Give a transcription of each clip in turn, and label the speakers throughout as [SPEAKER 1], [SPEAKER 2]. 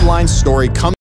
[SPEAKER 1] offline story comes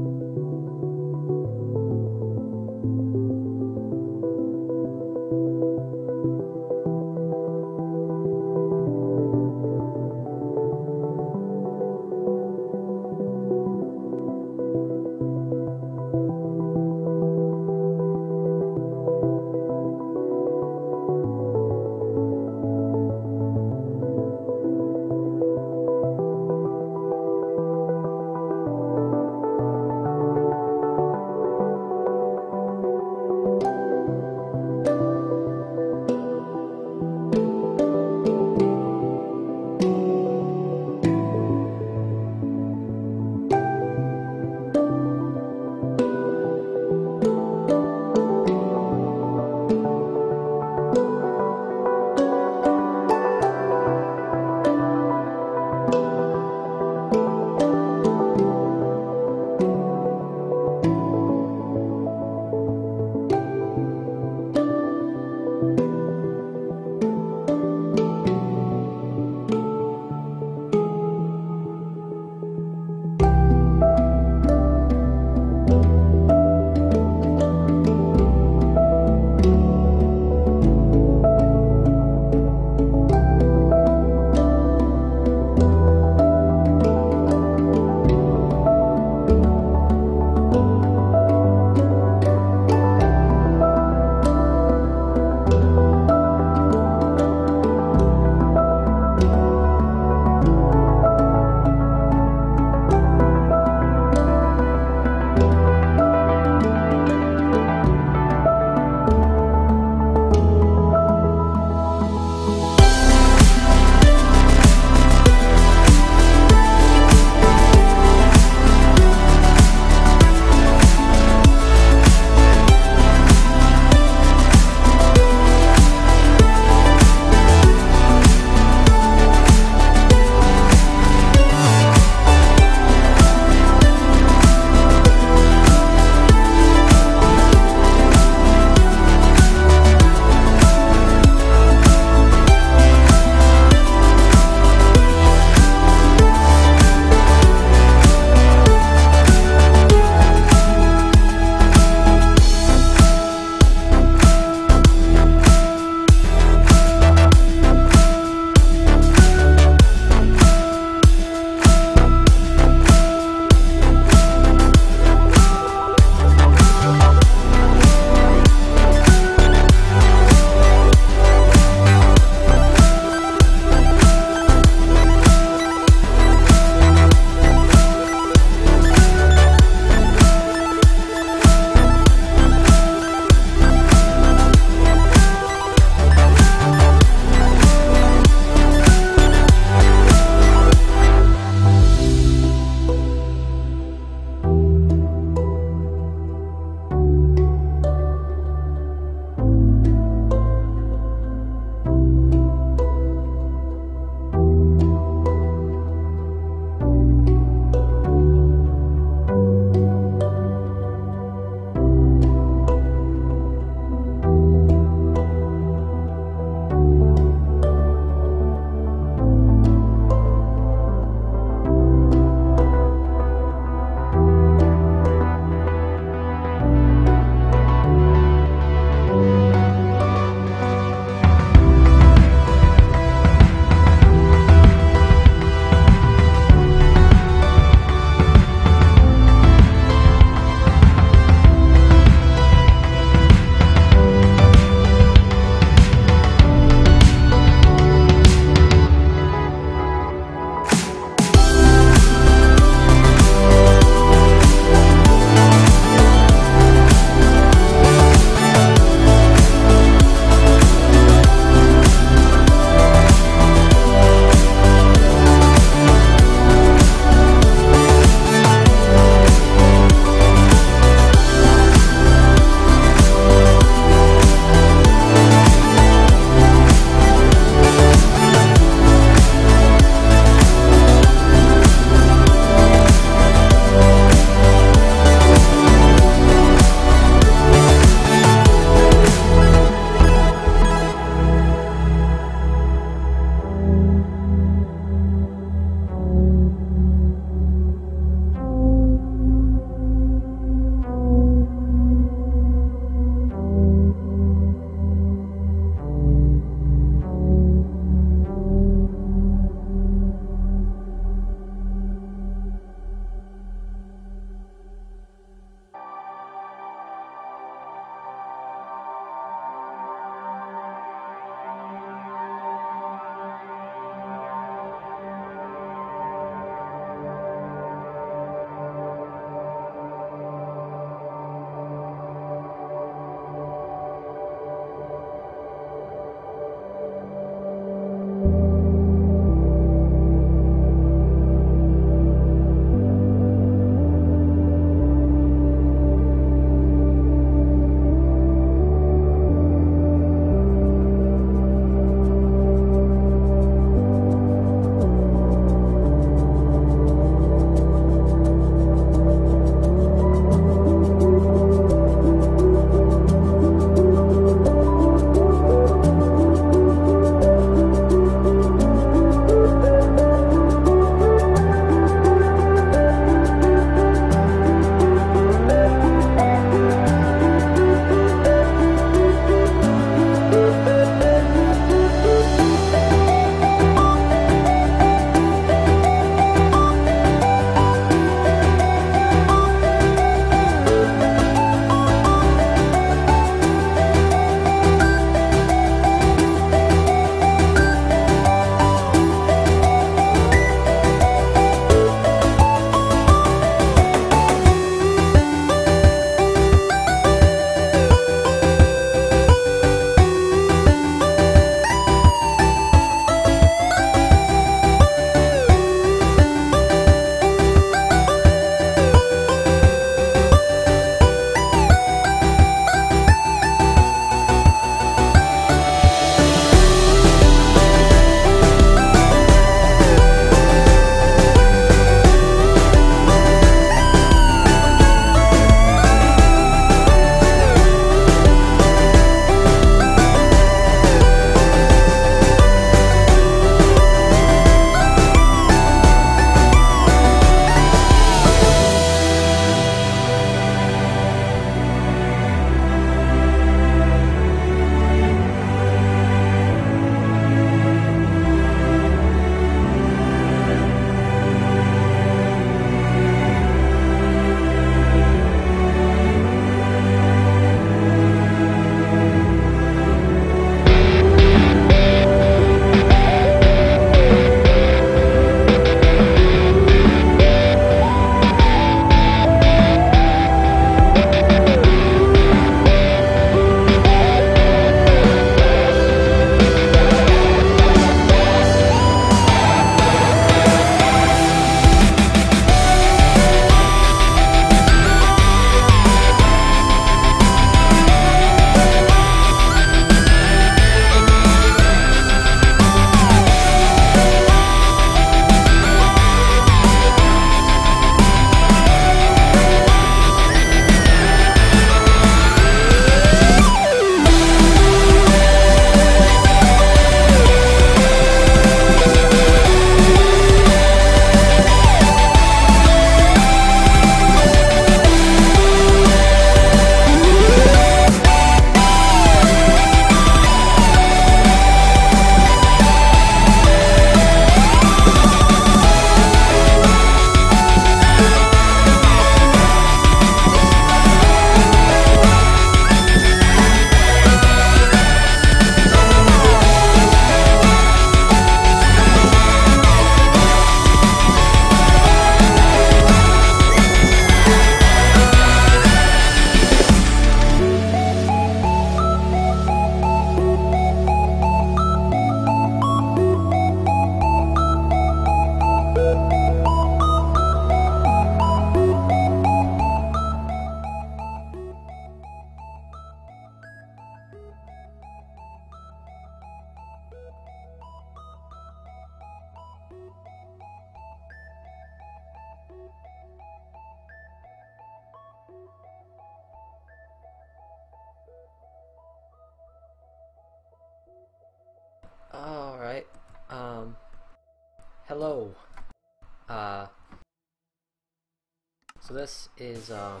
[SPEAKER 1] this is, I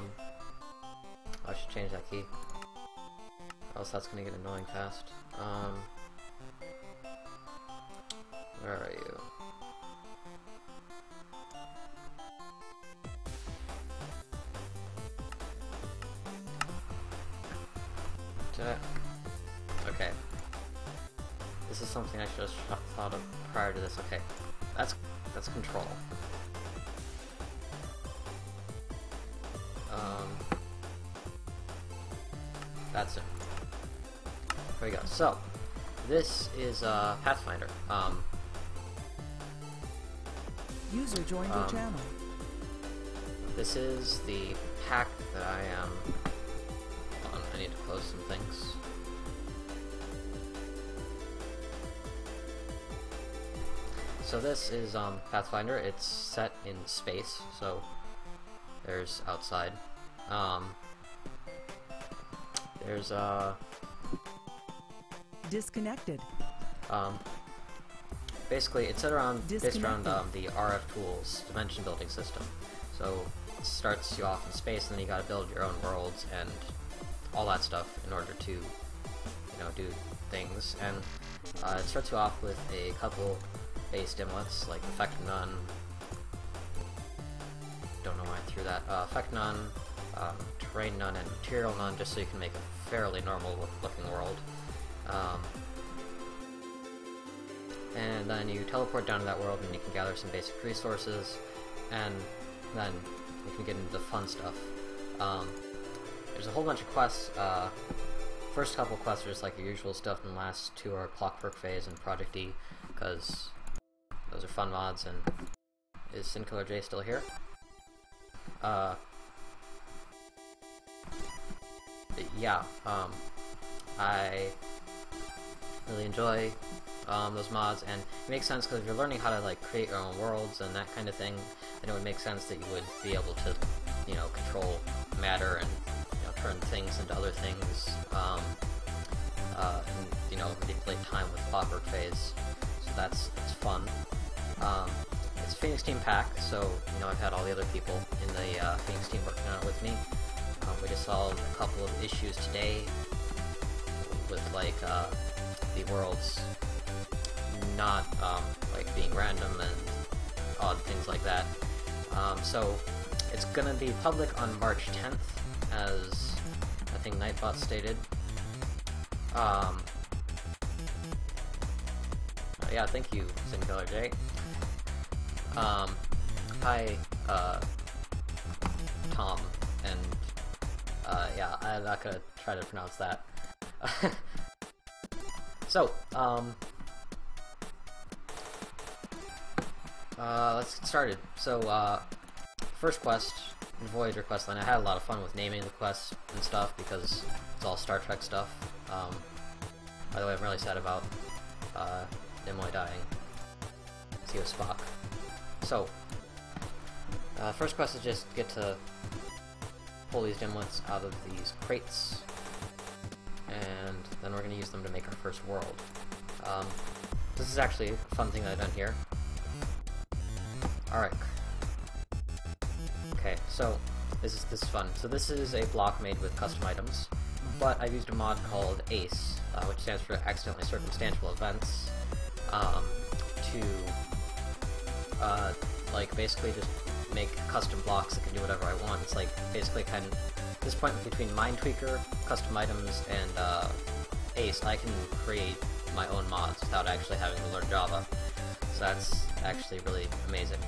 [SPEAKER 1] should change that key, else that's gonna get annoying fast. Where are you? Okay. This is something I should have thought of prior to this. Okay. That's control. That's it. There we go. So, this is Pathfinder.
[SPEAKER 2] User joined your channel.
[SPEAKER 1] This is the pack that I am. Hold on, I need to close some things. So this is Pathfinder. It's set in space, so there's outside. There's
[SPEAKER 2] disconnected.
[SPEAKER 1] Basically, it's based around the RF tools dimension building system. So it starts you off in space, and then you got to build your own worlds and all that stuff in order to, do things. And it starts you off with a couple base dimlets like Effect None. Don't know why I threw that. Effect None, Terrain None, and Material None, just so you can make a fairly normal looking world. And then you teleport down to that world and you can gather some basic resources, and then you can get into the fun stuff. There's a whole bunch of quests. First couple quests are just like your usual stuff, and the last two are Clockwork Phase and Project D, because those are fun mods. And is Sinkiller J still here? Yeah, I really enjoy those mods, and it makes sense because if you're learning how to like create your own worlds and that kind of thing, then it would make sense that you would be able to, control matter and turn things into other things, and manipulate time with Clockwork Phase. So that's fun. It's a Phoenix Team pack, so I've had all the other people in the Phoenix Team working on it with me. We just solved a couple of issues today with like the worlds not like being random and odd things like that. So it's gonna be public on March 10th, as I think Nightbot stated. Yeah, thank you, Sinkiller J. Hi, Tom, and yeah, I'm not gonna try to pronounce that. So, let's get started. So, first quest, Voyager quest line. I had a lot of fun with naming the quests and stuff because it's all Star Trek stuff. By the way, I'm really sad about Nimoy dying. See with Spock. So, first quest is just get to pull these dimlets out of these crates, and then we're going to use them to make our first world. This is actually a fun thing that I've done here. Alright. Okay, so this is fun. So this is a block made with custom items, but I've used a mod called ACE, which stands for Accidentally Circumstantial Events, to like basically just make custom blocks that can do whatever I want. It's like basically kind of this point between Mindtweaker, custom items, and ACE. I can create my own mods without actually having to learn Java. So that's actually really amazing.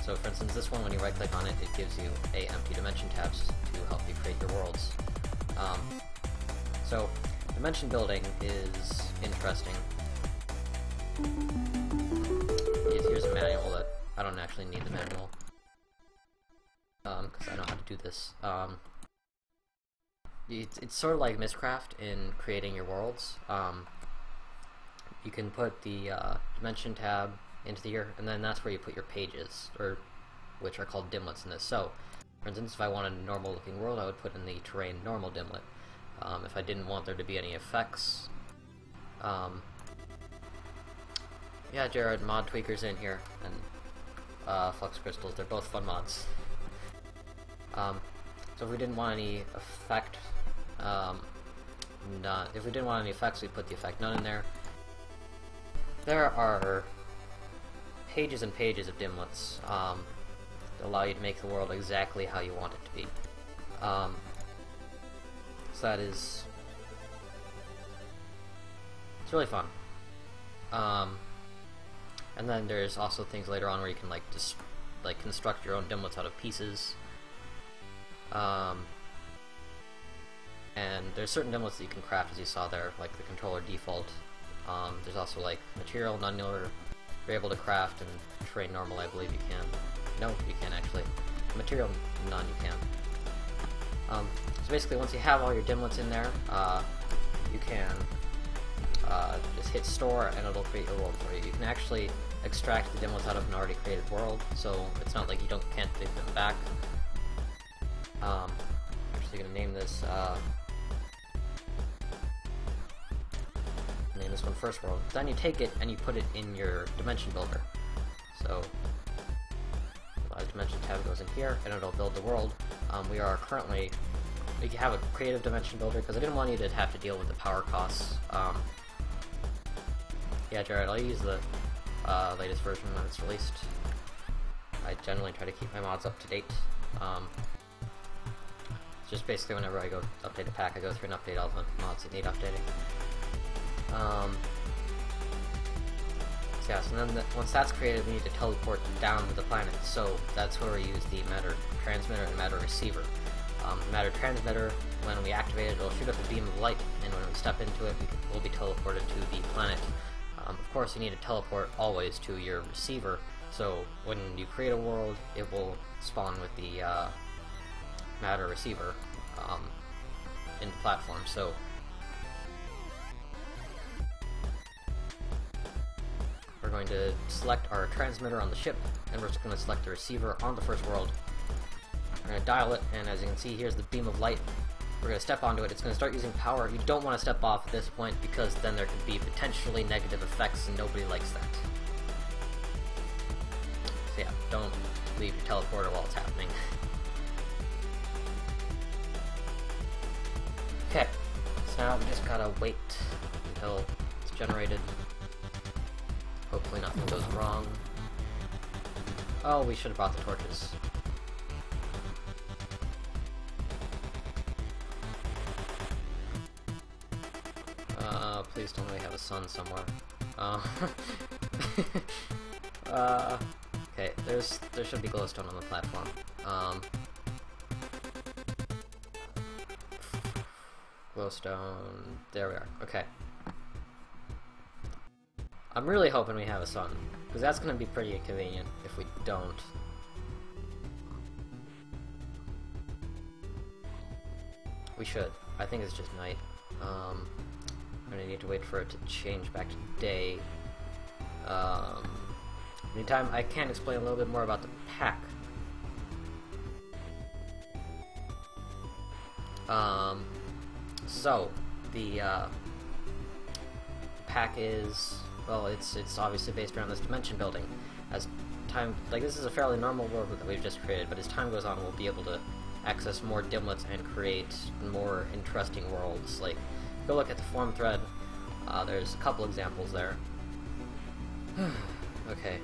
[SPEAKER 1] So for instance, this one, when you right click on it, it gives you a empty dimension tabs to help you create your worlds. So dimension building is interesting. Here's a manual that I don't actually need the manual, because I know how to do this. It's sort of like Mystcraft in creating your worlds. You can put the dimension tab into the year, and then that's where you put your pages, which are called dimlets in this. So, for instance, if I wanted a normal looking world, I would put in the terrain normal dimlet. If I didn't want there to be any effects, yeah, Jared, Mod Tweaker's in here, and Flux Crystals, they're both fun mods. So if we didn't want any effect, none. If we didn't want any effects, we put the effect none in there. There are pages and pages of dimlets that allow you to make the world exactly how you want it to be. So that is... it's really fun. And then there's also things later on where you can like just construct your own dimlets out of pieces. And there's certain dimlets that you can craft, as you saw there, like the controller default. There's also like material, none you're able to craft, and terrain normal, I believe you can. No, you can't actually. Material, none, you can. So basically, once you have all your dimlets in there, you can just hit store and it'll create your world for you. You can actually extract the dimlets out of an already created world, so it's not like you can't take them back. I'm actually going to name this one first world. Then you take it and you put it in your dimension builder. So the dimension tab goes in here and it'll build the world. We have a creative dimension builder because I didn't want you to have to deal with the power costs. Yeah, Jared, I'll use the latest version when it's released. I generally try to keep my mods up to date. Just basically whenever I go update a pack, I go through and update all the mods that need updating. So yeah, so then once that's created, we need to teleport down to the planet. So that's where we use the matter transmitter and matter receiver. Matter transmitter, when we activate it, it'll shoot up a beam of light, and when we step into it, we'll be teleported to the planet. Of course, you need to teleport always to your receiver, so when you create a world, it will spawn with the matter receiver in the platform. So we're going to select our transmitter on the ship, and we're just going to select the receiver on the first world. We're going to dial it, and as you can see, here's the beam of light. We're going to step onto it. It's going to start using power. You don't want to step off at this point because then there could be potentially negative effects, and nobody likes that. So yeah, don't leave your teleporter while it's happening. Okay, so now we just gotta wait until it's generated. Hopefully nothing goes wrong. Oh, we should have brought the torches. Please tell me we have a sun somewhere. Okay, there should be glowstone on the platform. Glowstone, there we are, okay. I'm really hoping we have a sun, because that's going to be pretty inconvenient if we don't. We should. I think it's just night. I'm gonna need to wait for it to change back to day. Meantime, I can explain a little bit more about the pack. So the pack is, well, it's obviously based around this dimension building. As time, like, this is a fairly normal world that we've just created, but as time goes on, we'll be able to access more dimlets and create more interesting worlds. Like, go look at the forum thread. There's a couple examples there. Okay.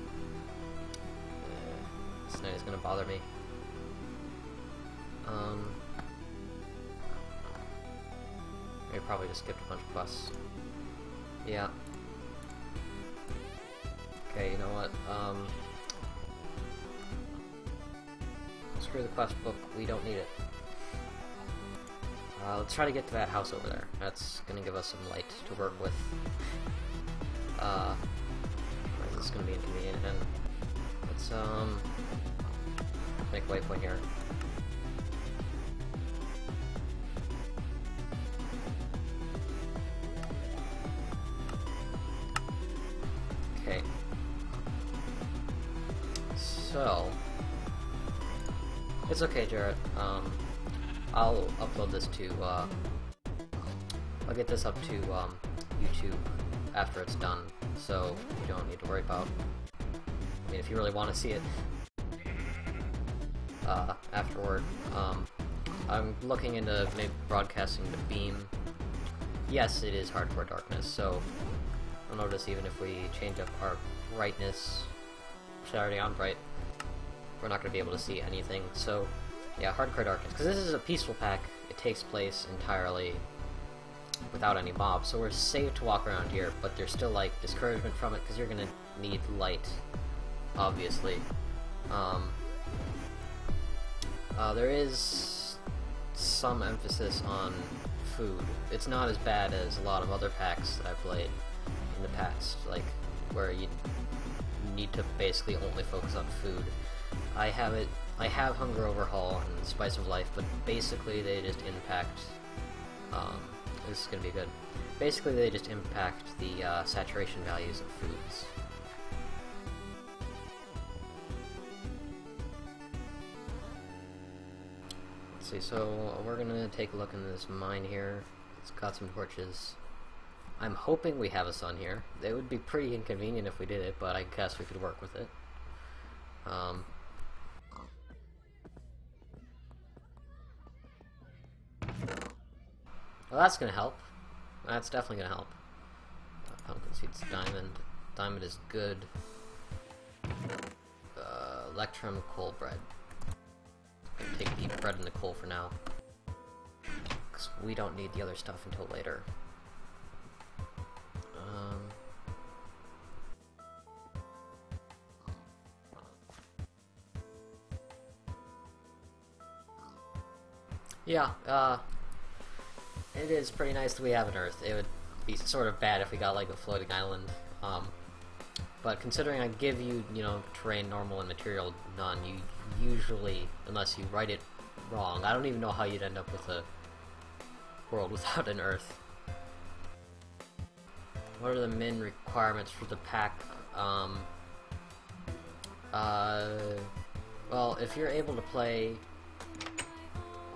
[SPEAKER 1] This night is gonna bother me. We probably just skipped a bunch of quests. Yeah. Okay, you know what? Screw the quest book. We don't need it. Let's try to get to that house over there. That's gonna give us some light to work with. This is gonna be inconvenient, and let's make a waypoint here. Okay. So it's okay, Jarrett. I'll upload this to, I'll get this up to, YouTube after it's done, so you don't need to worry about, I mean, if you really want to see it, afterward, I'm looking into maybe broadcasting the beam. Yes, it is hardcore darkness, so you'll notice even if we change up our brightness, which is already on bright, we're not going to be able to see anything. So yeah, hardcore darkness, because this is a peaceful pack, it takes place entirely without any mobs, so we're safe to walk around here, but there's still like discouragement from it, because you're going to need light, obviously. There is some emphasis on food. It's not as bad as a lot of other packs that I've played in the past, like where you need to basically only focus on food. I have Hunger Overhaul and Spice of Life, but basically they just impact, this is gonna be good, basically they just impact the saturation values of foods. Let's see, so we're gonna take a look in this mine here. It's got some torches. I'm hoping we have a sun here. It would be pretty inconvenient if we did it, but I guess we could work with it. Well, that's gonna help. That's definitely gonna help. Pumpkin seeds, diamond. Diamond is good. Electrum, coal bread. Take the bread and the coal for now, because we don't need the other stuff until later. Yeah, it is pretty nice that we have an Earth. It would be sort of bad if we got like a floating island. But considering I give you, terrain normal and material none, you usually, unless you write it wrong, I don't even know how you'd end up with a world without an Earth. What are the min requirements for the pack? Well, if you're able to play,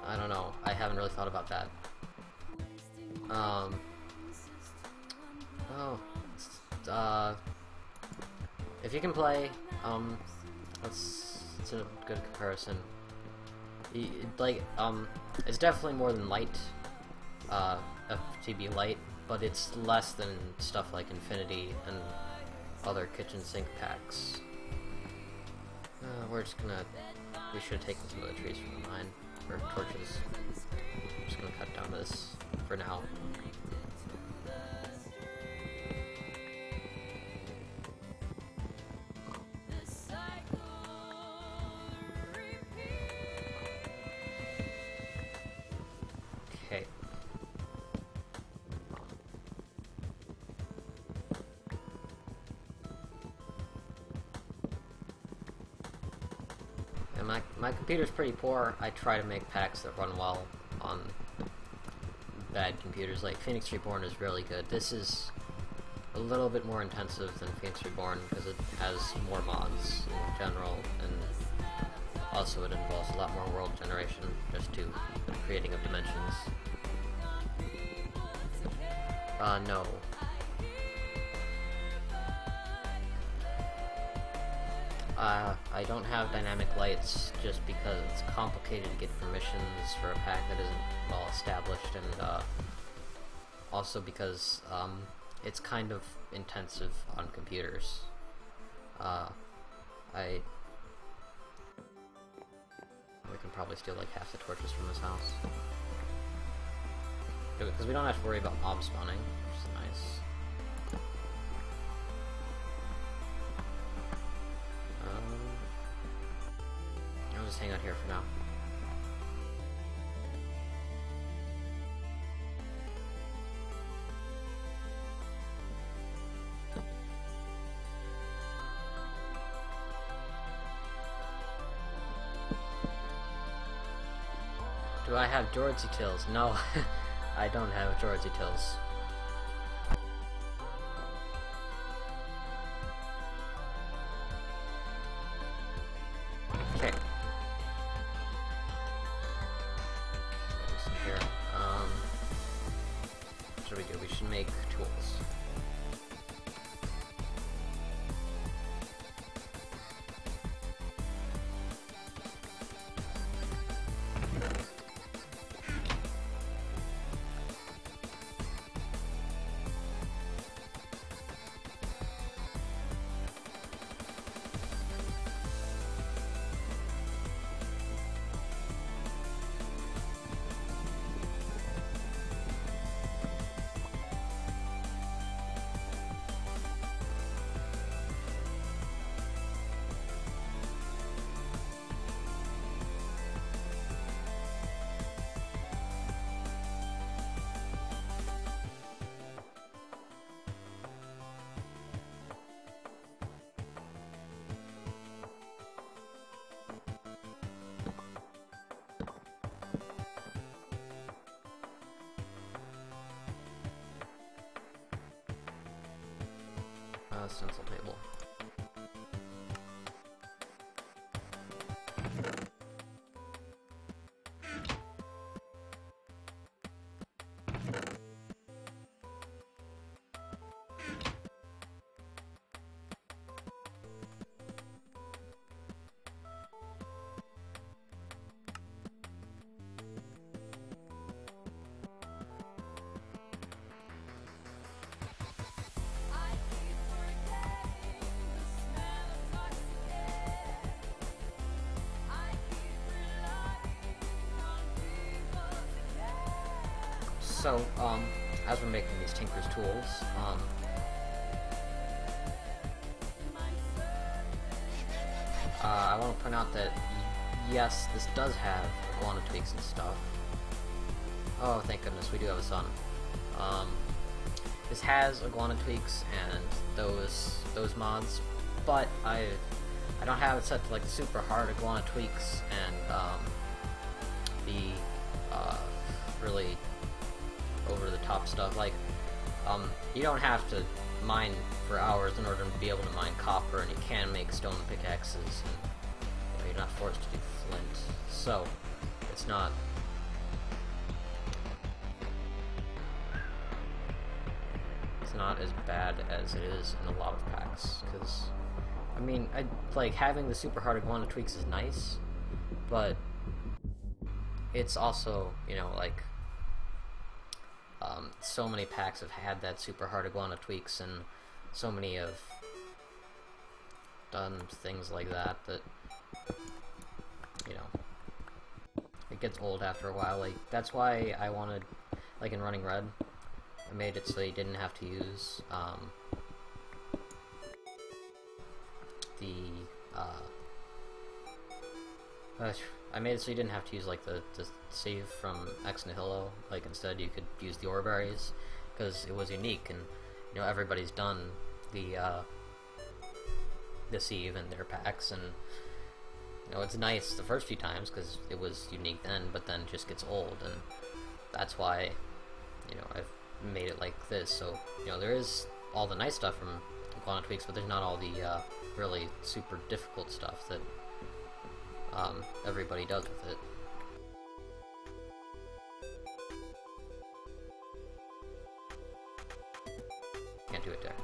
[SPEAKER 1] I don't know, I haven't really thought about that. If you can play, it's a good comparison. It's definitely more than light, FTB light, but it's less than stuff like Infinity and other kitchen sink packs. We should have taken some of the trees from the mine, or torches. I'm just gonna cut down this for now. Okay. And my computer's pretty poor. I try to make packs that run well on bad computers. Like Phoenix Reborn is really good. This is a little bit more intensive than Phoenix Reborn because it has more mods in general, and also it involves a lot more world generation just to the creating of dimensions. No. I don't have dynamic lights just because it's complicated to get permissions for a pack that isn't well established, and also because it's kind of intensive on computers. We can probably steal like half the torches from this house. Because we don't have to worry about mob spawning, which is nice. I'll just hang out here for now. Do I have Georgie Tills? No, I don't have Georgie Tills. Okay. Here. What should we do? We should make tools. Stencil table. So, as we're making these Tinker's tools, I want to point out that, yes, this does have iguana tweaks and stuff. Oh, thank goodness, we do have a sun. This has iguana tweaks and those mods, but I don't have it set to like the super hard iguana tweaks and the really over the top stuff. Like, you don't have to mine for hours in order to be able to mine copper, and you can make stone pickaxes, and you're not forced to do flint. So, it's not as bad as it is in a lot of packs, because, I mean, like, having the super hard iguana tweaks is nice, but it's also, you know, like, so many packs have had that super hard iguana tweaks, and so many have done things like that, you know, it gets old after a while. Like, that's why I wanted, like in Running Red, I made it so you didn't have to use, I made it so you didn't have to use, like, the save from Ex Nihilo. Like, instead you could use the ore berries, because it was unique, and, you know, everybody's done the Sieve in their packs, and, you know, it's nice the first few times, because it was unique then, but then it just gets old, and that's why, you know, I've made it like this. So, you know, there is all the nice stuff from iguana tweaks, but there's not all the really super difficult stuff that everybody does with it. Can't do it there.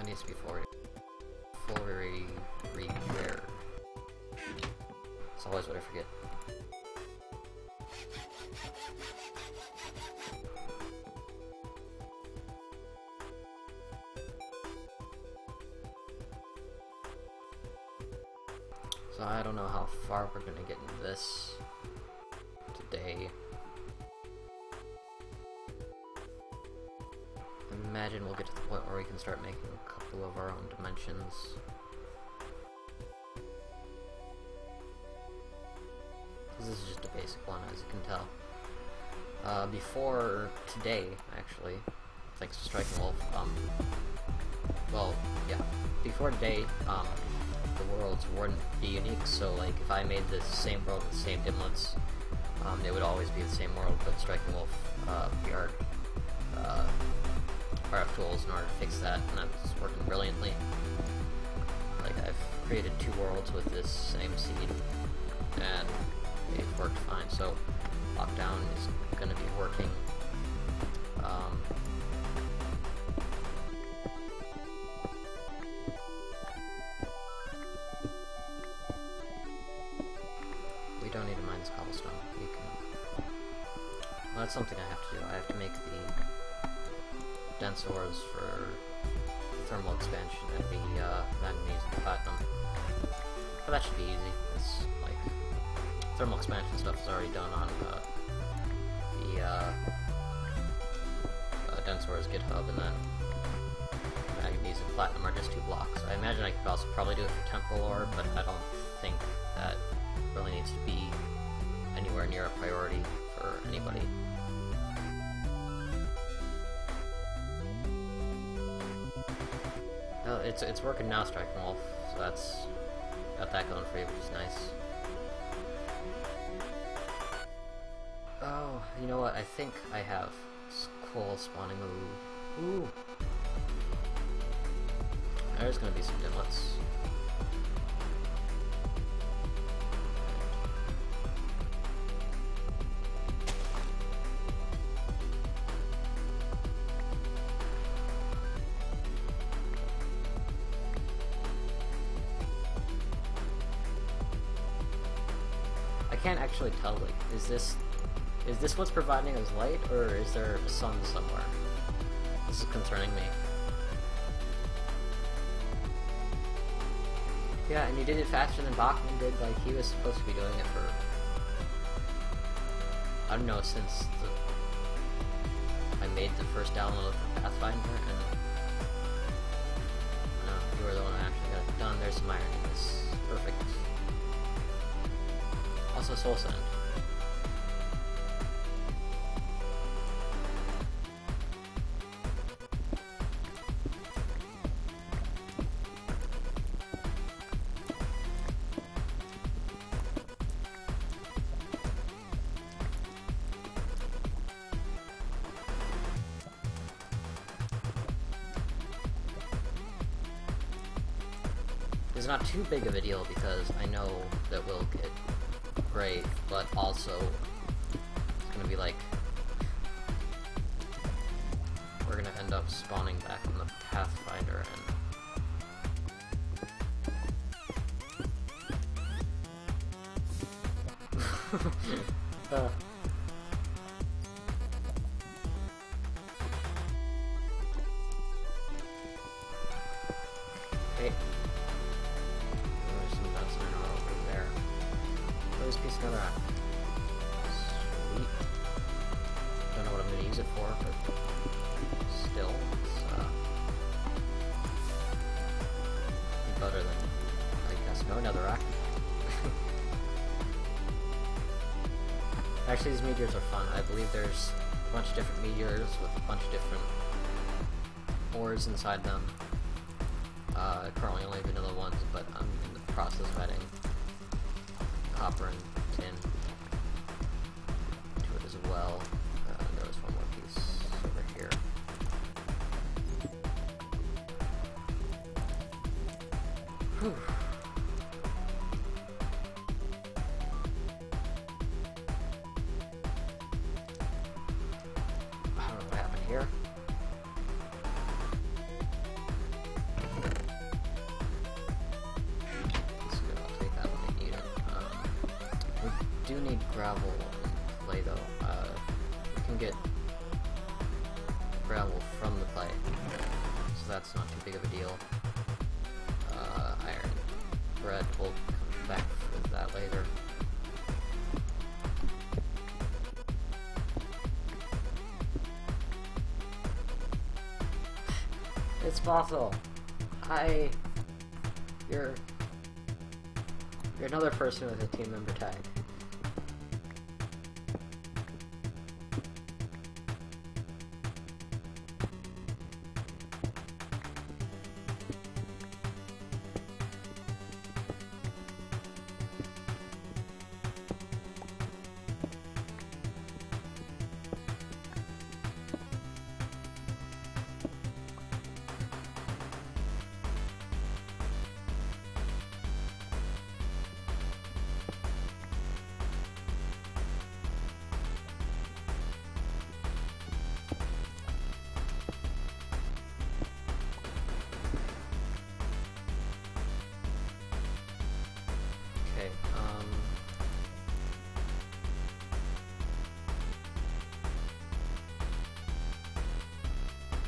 [SPEAKER 1] It needs to be fully repaired. It's always what I forget. So I don't know how far we're gonna get into this today. I imagine we'll get to the point where we can start making a couple of our own dimensions. This is just a basic one, as you can tell. Before today, actually, thanks to Striking Wolf, well, yeah, before today, the worlds wouldn't be unique, so, like, if I made the same world with the same dimlets, they would always be the same world, but Striking Wolf, PR'd RF tools in order to fix that, and that's working brilliantly. Like, I've created 2 worlds with this same seed, and they've worked fine, so Lockdown is going to be working. We don't need to mine this cobblestone. We can... Well, that's something I have to do. I have to make the dense ores for the thermal expansion and the manganese and platinum. But that should be easy. It's like thermal expansion stuff is already done on the dense ores GitHub, and then manganese and platinum are just 2 blocks. I imagine I could also probably do it for temporal ore, but I don't think that really needs to be anywhere near a priority for anybody. It's working now, Striking Wolf, so that's got that going for you, which is nice. Oh, you know what? I think I have coal spawning. Ooh. There's gonna be some dimlets. I can't actually tell, like, is this what's providing us light, or is there a sun somewhere? This is concerning me. Yeah, and you did it faster than Bachman did, like, he was supposed to be doing it for, I don't know, since I made the first download for Pathfinder, and you were the one who actually got it done. There's some iron in this. Perfect. Also Soul Sand. It's not too big of a deal because I know that we'll get great, but also it's gonna be like we're gonna end up spawning back on the Pathfinder and Hey. There's some bouncing around over there. Where's piece of netherrack? Sweet. Don't know what I'm gonna use it for, but still, it's better than, I guess, no netherrack. Actually, these meteors are fun. I believe there's a bunch of different meteors with a bunch of different ores inside them. Currently only vanilla ones, but I'm in the process of adding copper and tin to it as well. There was one more piece over here. Whew. I don't know what happened here. Do need gravel and clay though. We can get gravel from the clay, so that's not too big of a deal. Iron bread, we'll come back with that later. It's Bothell. Hi. You're another person with a team member tag.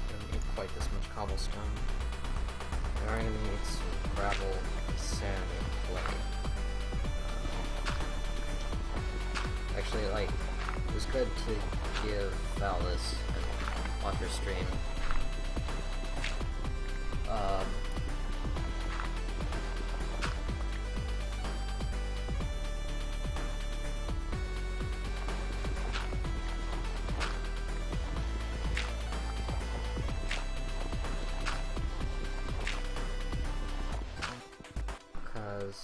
[SPEAKER 1] Don't need quite this much cobblestone. We are going to need some gravel, sand, and clay. Actually, like, it was good to give Val this and watch her stream. Because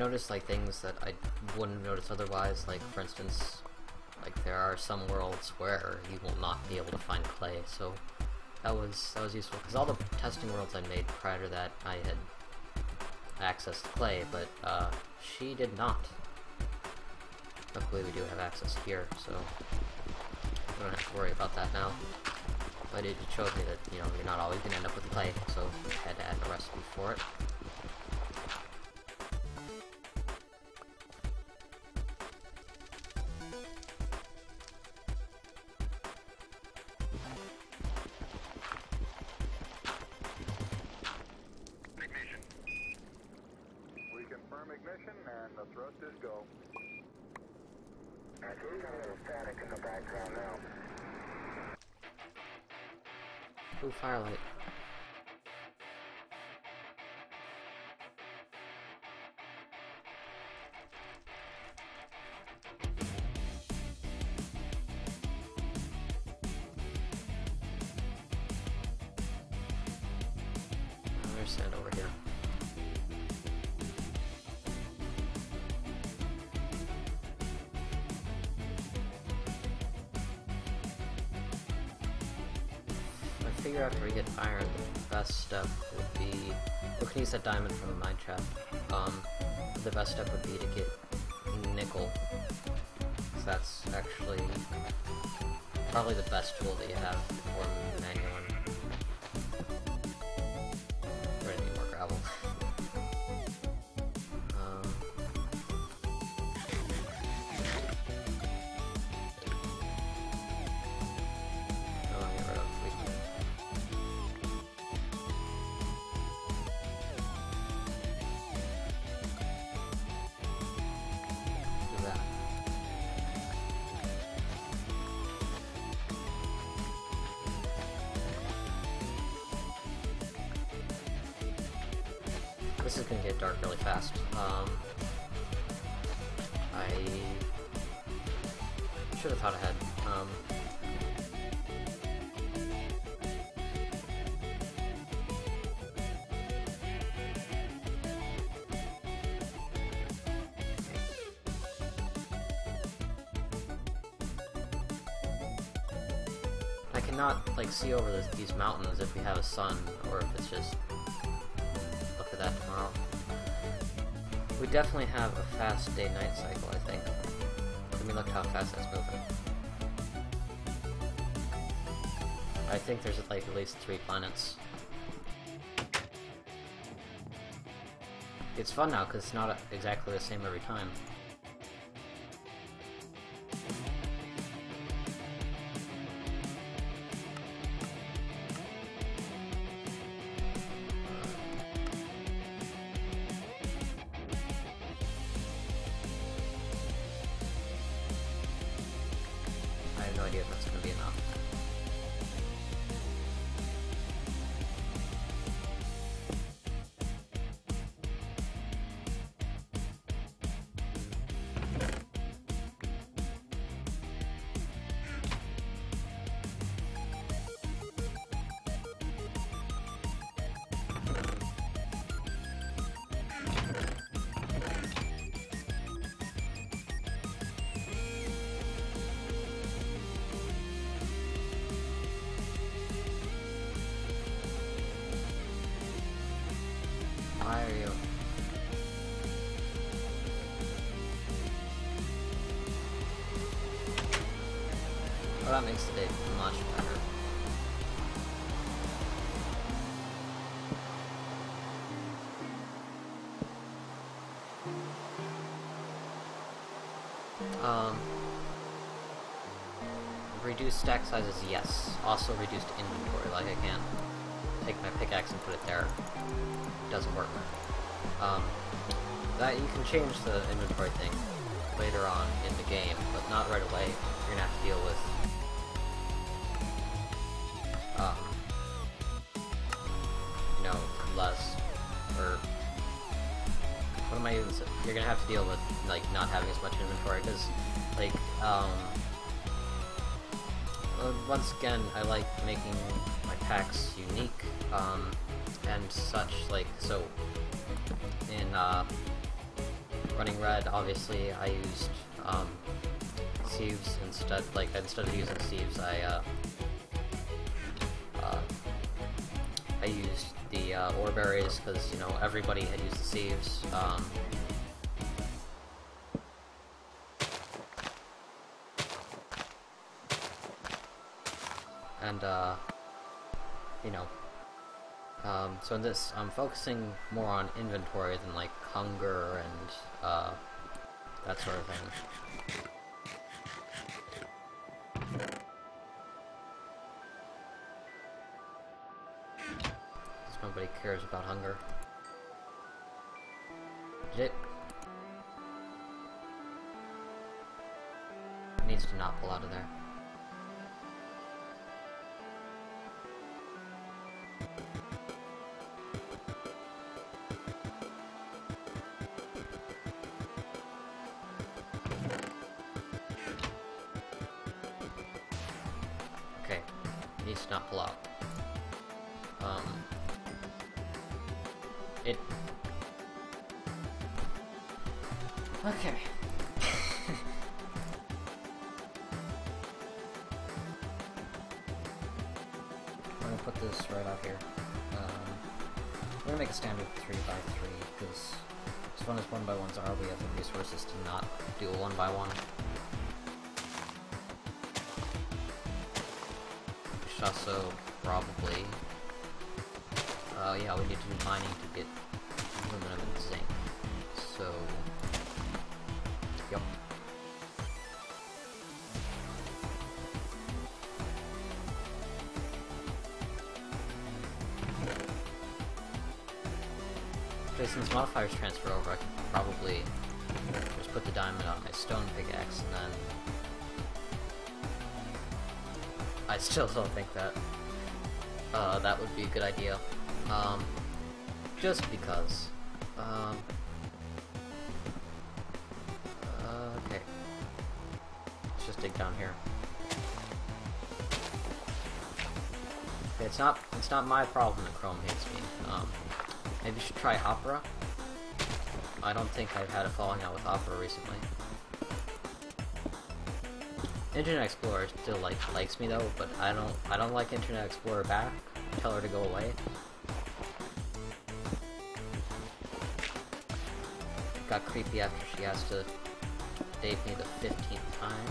[SPEAKER 1] noticed like things that I wouldn't notice otherwise, like for instance, like there are some worlds where you will not be able to find clay, so that was useful, because all the testing worlds I made prior to that I had access to clay, but she did not. Luckily we do have access here, so we don't have to worry about that now. But it showed me that, you know, you're not always going to end up with clay, so I had to add a recipe for it.
[SPEAKER 3] Ignition. We confirm ignition and the thrust is go. I see a little static in the background now.
[SPEAKER 1] Blue firelight. There's sand over here. I figure after we get iron, the best step would be... We can use that diamond from the mine shaft. The best step would be to get nickel, because that's actually probably the best tool that you have for manual. We're gonna need more gravel. This is gonna get dark really fast. I should have thought ahead. I cannot like see over these mountains if we have a sun, or if it's just that tomorrow. We definitely have a fast day-night cycle, I think. Let me look how fast that's moving. I think there's like at least 3 planets. It's fun now because it's not exactly the same every time. I have no idea if that's going to be enough. Why are you? Oh, that makes the day much better. Reduced stack sizes, yes. Also reduced inventory, like I can't take my pickaxe and put it there. It doesn't work. That you can change the inventory thing later on in the game, but not right away. You're gonna have to deal with you know, less, or what am I even saying? You're gonna have to deal with like not having as much inventory, because like once again, I like making my packs unique and such. Like, so in running red, obviously I used sieves instead. Like instead of using sieves, I used the ore berries because, you know, everybody had used the sieves. And you know, so in this, I'm focusing more on inventory than like hunger and that sort of thing. Because nobody cares about hunger. Did it? It needs to not pull out of there. Okay, needs to not pull out. It... Okay. I'm gonna put this right out here. We're gonna make a standard 3x3, because as fun as 1x1s are, we have the resources to not do a 1x1. We should also probably... yeah, we need to do mining to get aluminum and zinc. So... Yep. Okay, since modifiers transfer over, I could probably just put the diamond on my stone pickaxe, and then... I still don't think that that would be a good idea. Just because. Okay. Let's just dig down here. Okay, it's not my problem that Chrome hates me. Maybe you should try Opera. I don't think I've had a falling out with Opera recently. Internet Explorer still likes me though, but I don't like Internet Explorer back. Tell her to go away. Got creepy after she has to date me the 15th time.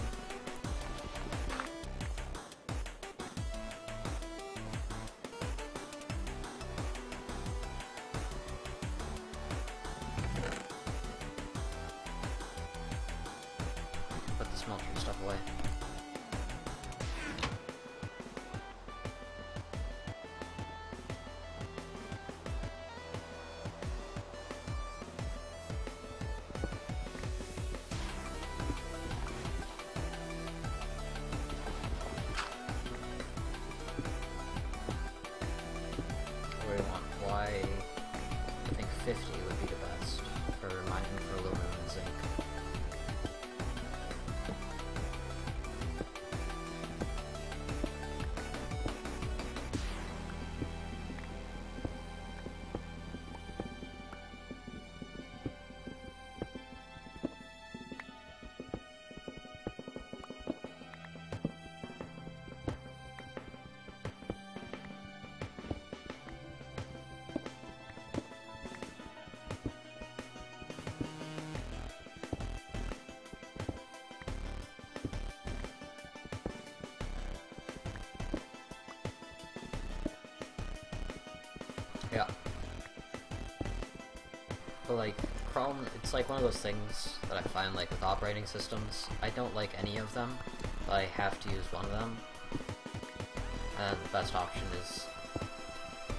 [SPEAKER 1] Put the smelter stuff away. Why I think 50 would be the best for mining for aluminum and zinc. Yeah. But like, Chrome, it's like one of those things that I find like with operating systems, I don't like any of them, but I have to use one of them. And the best option is,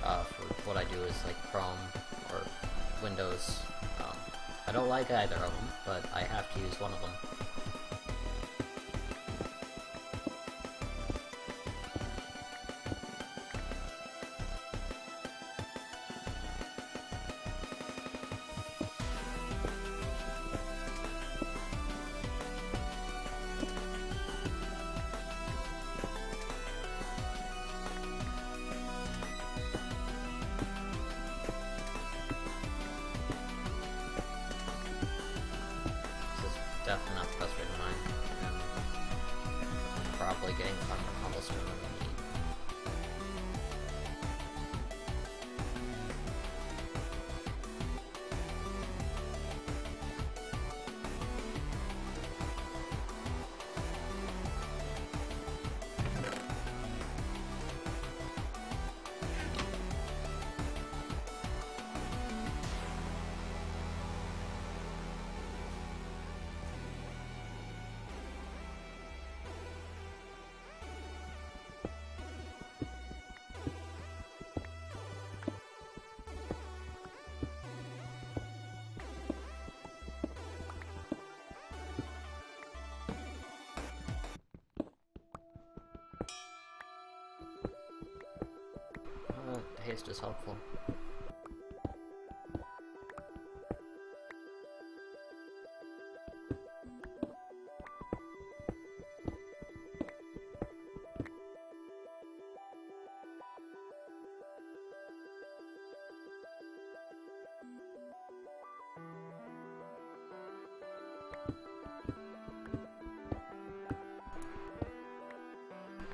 [SPEAKER 1] for what I do is like Chrome or Windows. I don't like either of them, but I have to use one of them. Haste is helpful.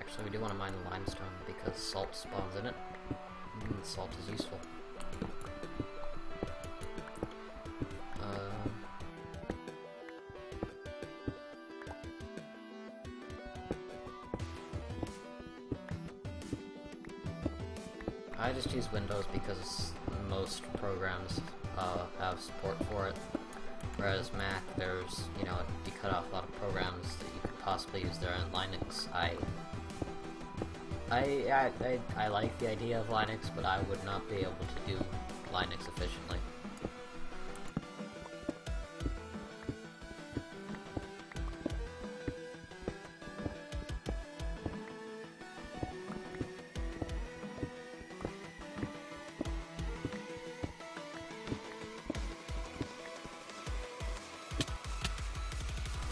[SPEAKER 1] Actually, we do want to mine the limestone because salt spawns in it. And salt is useful. I just use Windows because most programs have support for it. Whereas Mac, there's, you know, you cut off a lot of programs that you could possibly use there on Linux. I like the idea of Linux, but I would not be able to do Linux efficiently.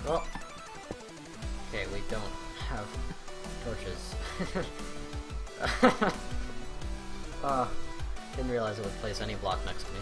[SPEAKER 1] Well, okay, we don't have torches. Didn't realize it would place any block next to me.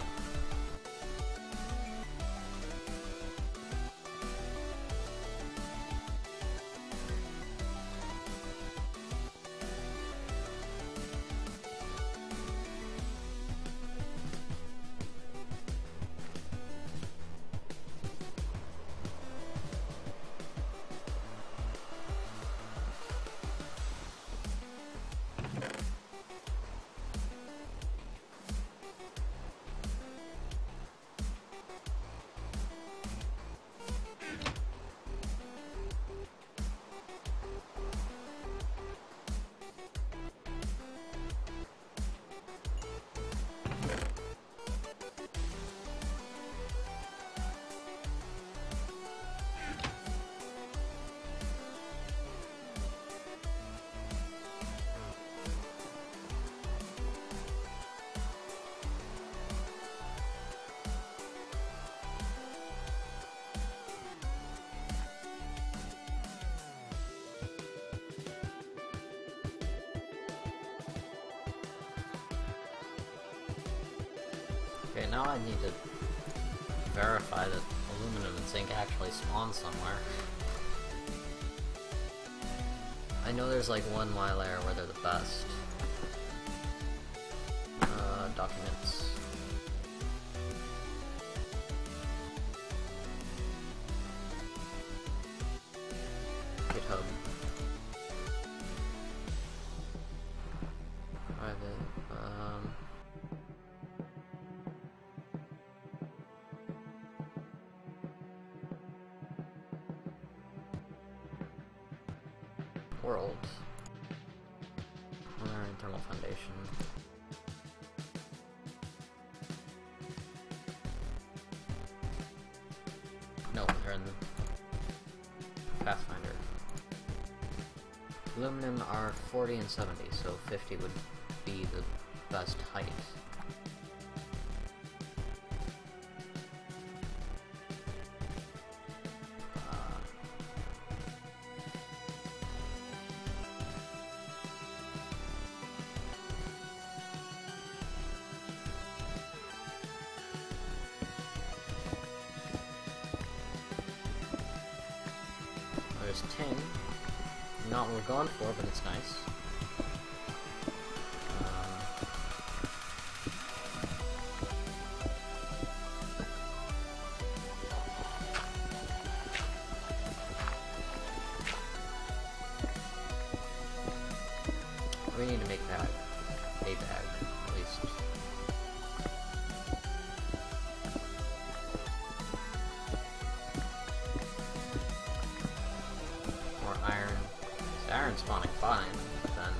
[SPEAKER 1] Okay, now I need to verify that aluminum and zinc actually spawn somewhere. I know there's like one Y layer where they're the best. Documents. GitHub. Private. World. Thermal foundation. No, they're in the Pathfinder. Aluminum are 40 and 70, so 50 would be the best height. There's tin. Not what we're going for, but it's nice. We need to make that a bag, at least. More iron. Iron's spawning fine, but then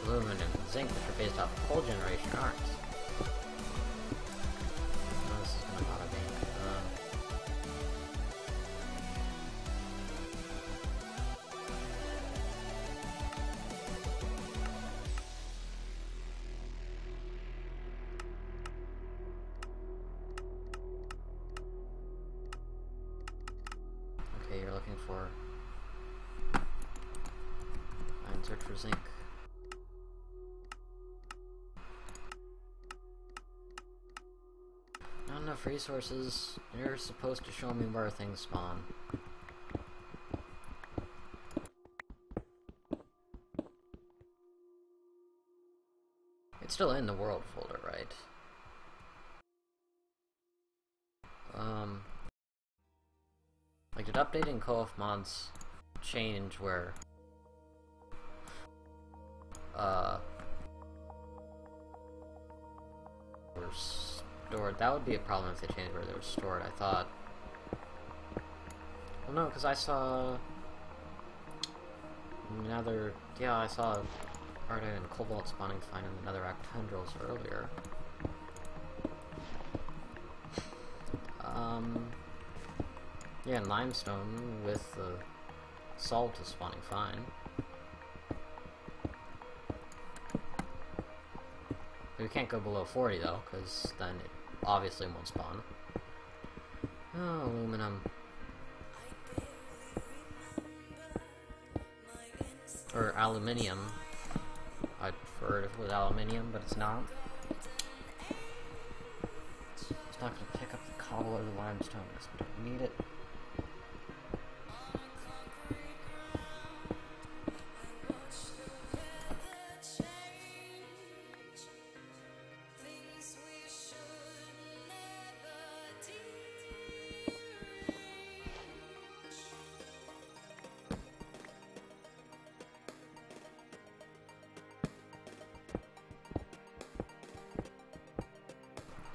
[SPEAKER 1] aluminum and zinc, which are based off of coal generation, aren't. Oh, this is gonna bother me. Search for zinc. Not enough resources. You're supposed to show me where things spawn. It's still in the world folder, right? Like, did updating co-op mods change where were stored? That would be a problem if they changed where they were stored, I thought. Well, no, because I saw another. Yeah, I saw Arda and Cobalt spawning fine in the Netherrack tendrils earlier. Yeah, and limestone with the salt is spawning fine. We can't go below 40 though, because then it obviously won't spawn. Oh, aluminum. Or aluminium. I'd prefer it if it was aluminium, but it's not. It's not going to pick up the cobble or the limestone because we don't need it.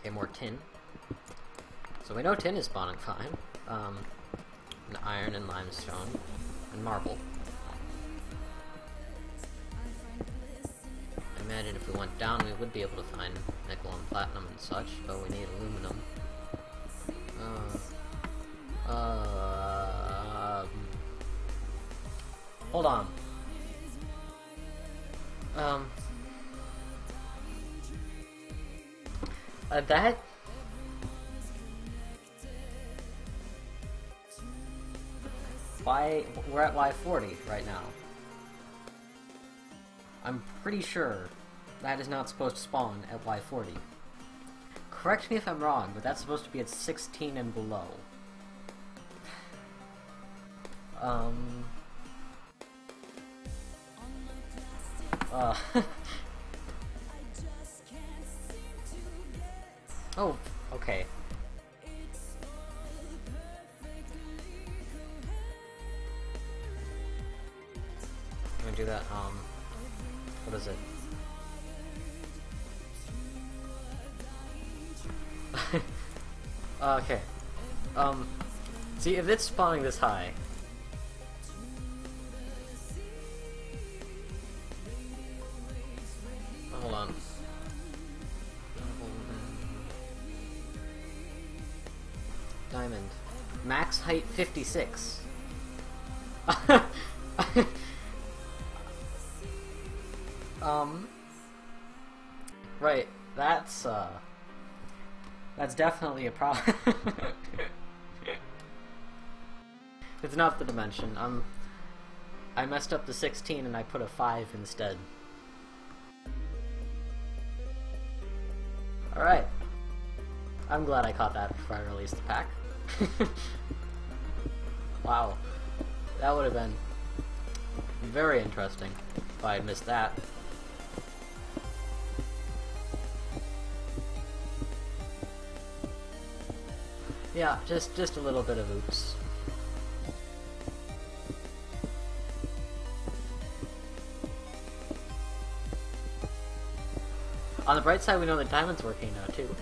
[SPEAKER 1] Okay, more tin. So we know tin is spawning fine. And iron and limestone and marble. I imagine if we went down we would be able to find nickel and platinum and such, but we need aluminum. Hold on. That... We're at Y40 right now. I'm pretty sure that is not supposed to spawn at Y40. Correct me if I'm wrong, but that's supposed to be at 16 and below. Oh, okay. I'm gonna do that, what is it? Okay. See, if it's spawning this high... Hold on. Diamond. Max height 56. Right, that's definitely a problem. It's not the dimension. I messed up the 16 and I put a 5 instead. Alright. I'm glad I caught that before I released the pack. Wow. That would have been very interesting if I had missed that. Yeah, just a little bit of oops. On the bright side, we know that diamond's working now too.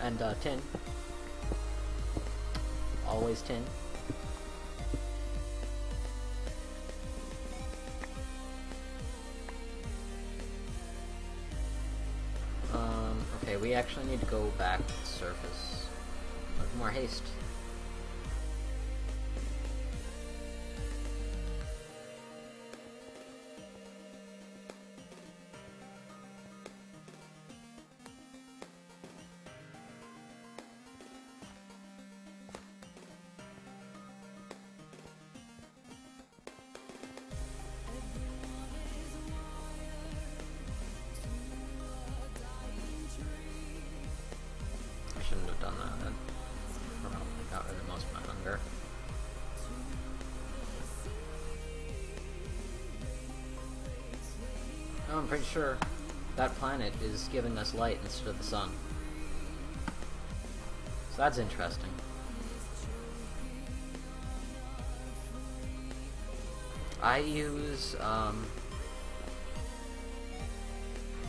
[SPEAKER 1] And tin. Always tin. Okay, we actually need to go back to the surface. With more haste. No, I'm pretty sure that planet is giving us light instead of the sun. So that's interesting. I use,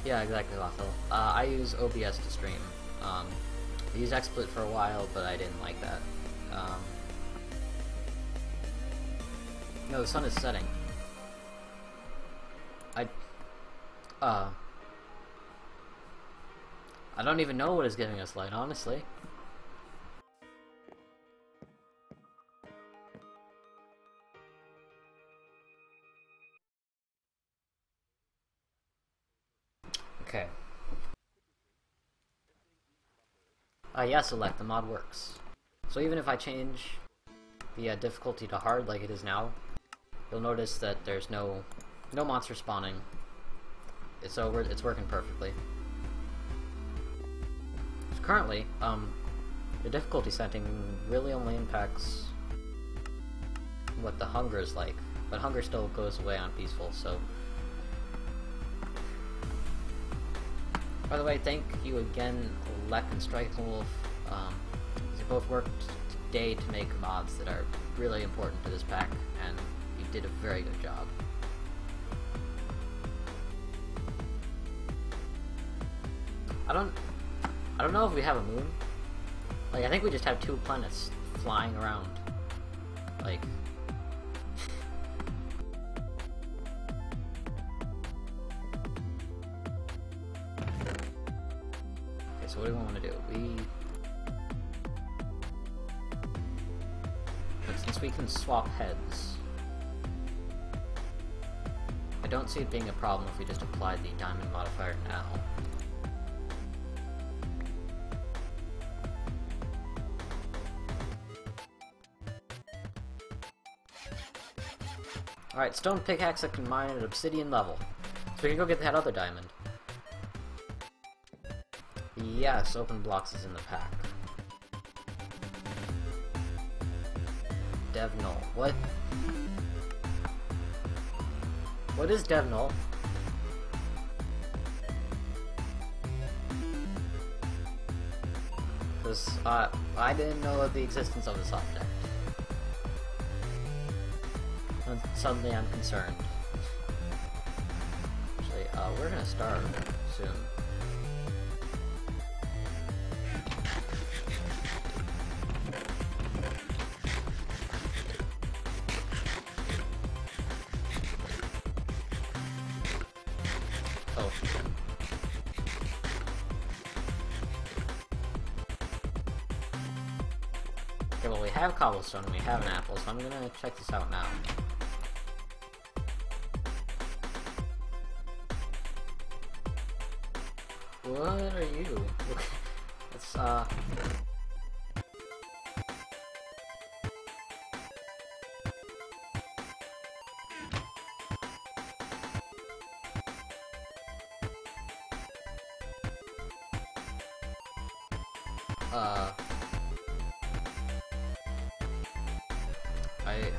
[SPEAKER 1] yeah, exactly, Lothel. I use OBS to stream. I used XSplit for a while, but I didn't like that. No, the sun is setting. I don't even know what is giving us light, honestly. Okay. Yeah, select, the mod works. So even if I change the difficulty to hard like it is now, you'll notice that there's no monster spawning. It's working perfectly. So currently, the difficulty setting really only impacts what the hunger is like, but hunger still goes away on peaceful, so... By the way, thank you again, Lek and Strikelwolf. You both worked today to make mods that are really important to this pack, and you did a very good job. I don't know if we have a moon. Like, I think we just have 2 planets flying around. Like... So what do we want to do? But since we can swap heads, I don't see it being a problem if we just apply the diamond modifier now. Alright, stone pickaxe that can mine at obsidian level. So we can go get that other diamond. Yes, open blocks is in the pack. Devnull. What? What is Devnull? Because I didn't know of the existence of this object. And suddenly I'm concerned. Actually, we're gonna start soon. Okay, well, we have cobblestone and we have an apple, so I'm gonna check this out now. What are you? Let's,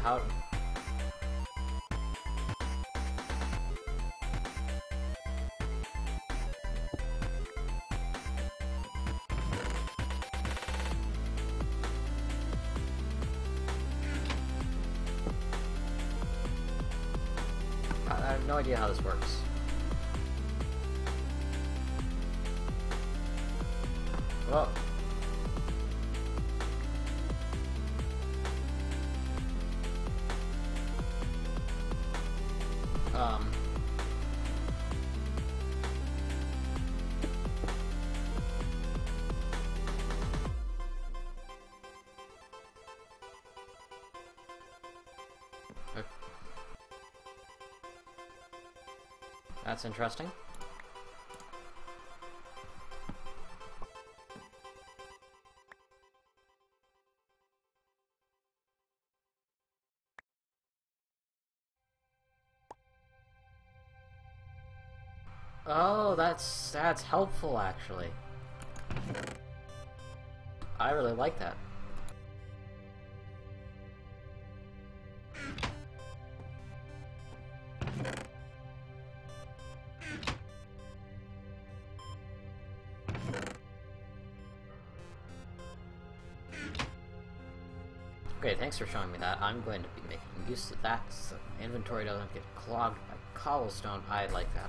[SPEAKER 1] how... I have no idea how this works. Well... That's interesting. Oh, that's helpful actually. I really like that. Okay, thanks for showing me that. I'm going to be making use of that so inventory doesn't get clogged by cobblestone. I like that.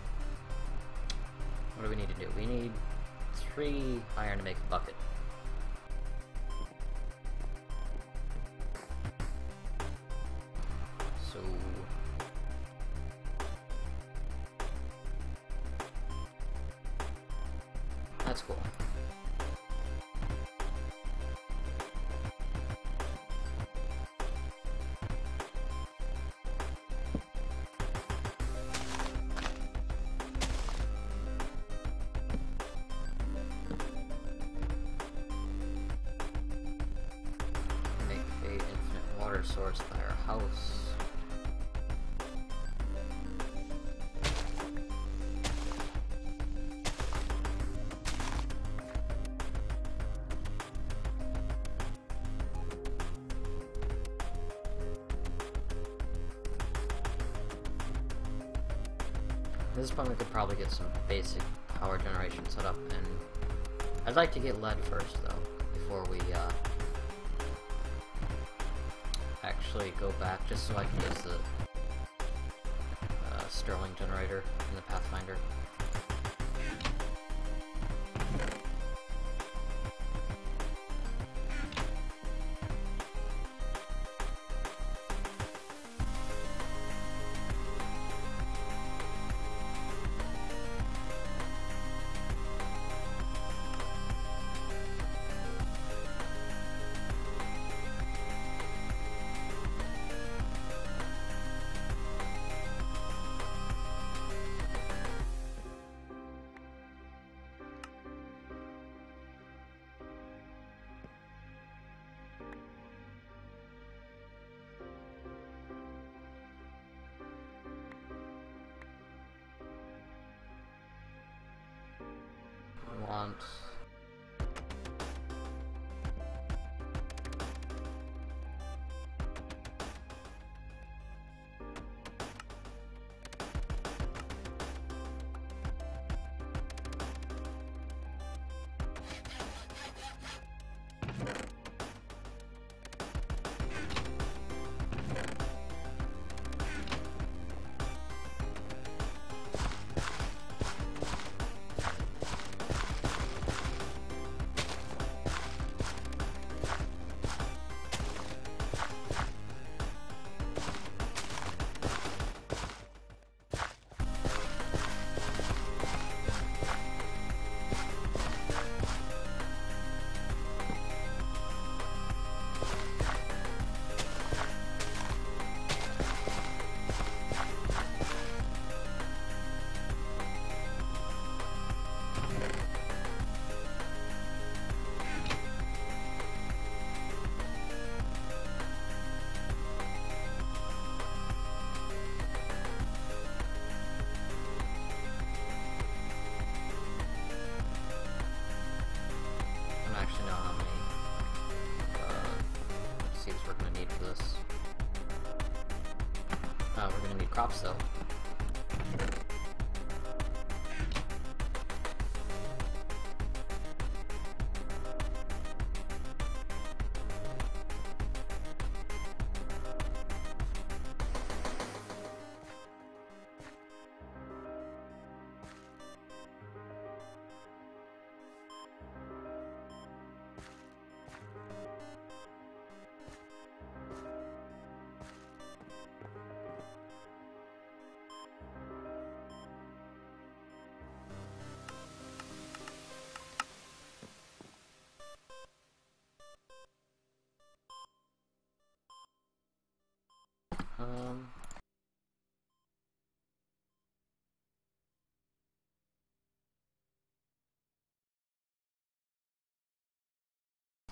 [SPEAKER 1] What do we need to do? We need 3 iron to make a bucket. So... that's cool. Source by our house. At this point we could probably get some basic power generation set up, and I'd like to get lead first though, before we actually go back, just so I can use the Sterling generator in the Pathfinder. Want actually know how many seeds we're going to need for this. We're going to need crops though.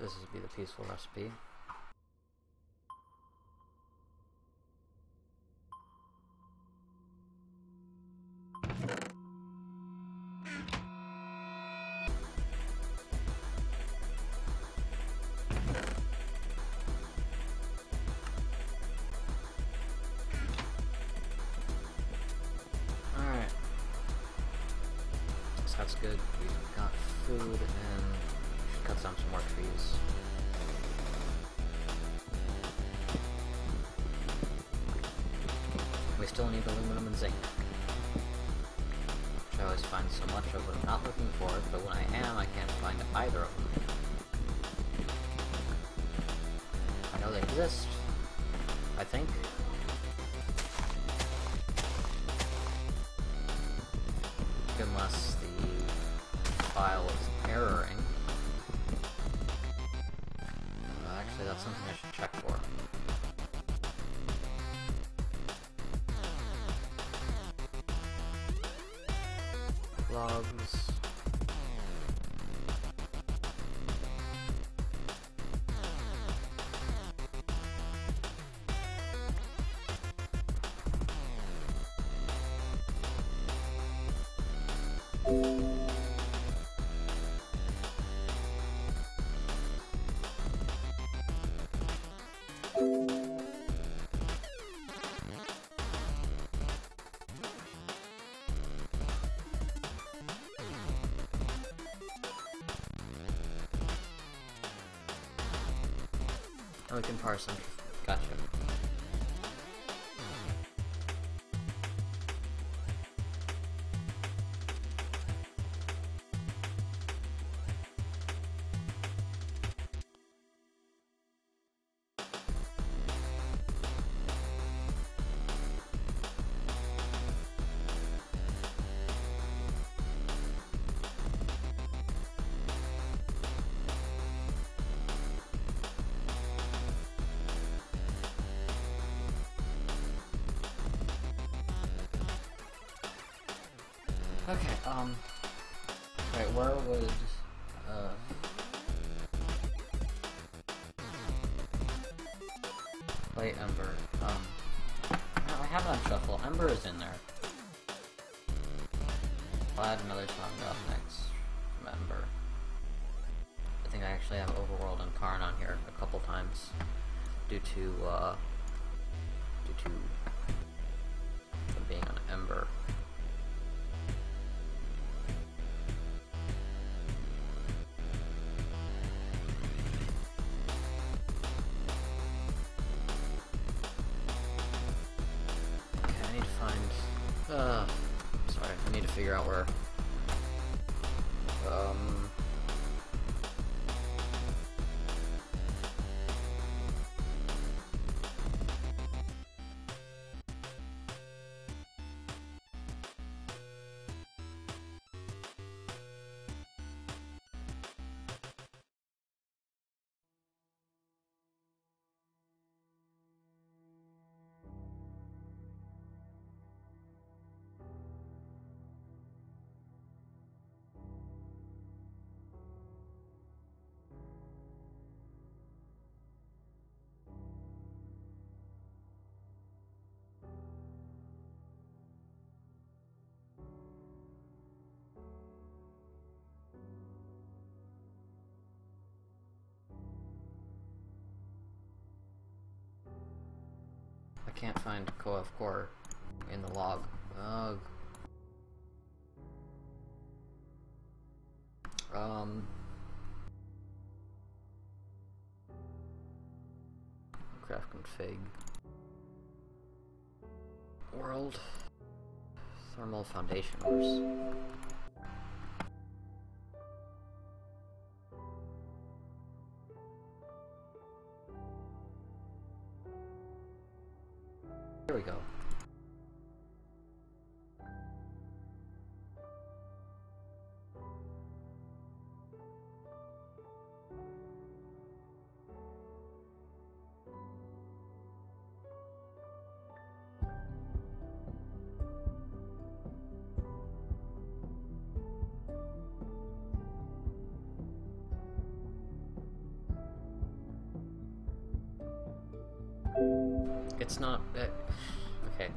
[SPEAKER 1] This would be the peaceful recipe. Alright. So that's good. We've got food and cut down some more trees. still need aluminum and zinc. Which I always find so much of when I'm not looking for it, but when I am, I can't find either of them. I know they exist, I think. Unless the file is erroring. Actually, that's something I should check for. Logs. Oh, we can parse them. Gotcha. Okay, right, where would, play Ember, I have it on shuffle. Ember is in there. I'll add another song up next from Ember. I think I actually have Overworld and Karn on here a couple times due to them being on Ember. Sorry, I need to figure out where, I can't find Koef Core in the log. Ugh. Craft config. World. Thermal foundations. Here we go. It's not... okay.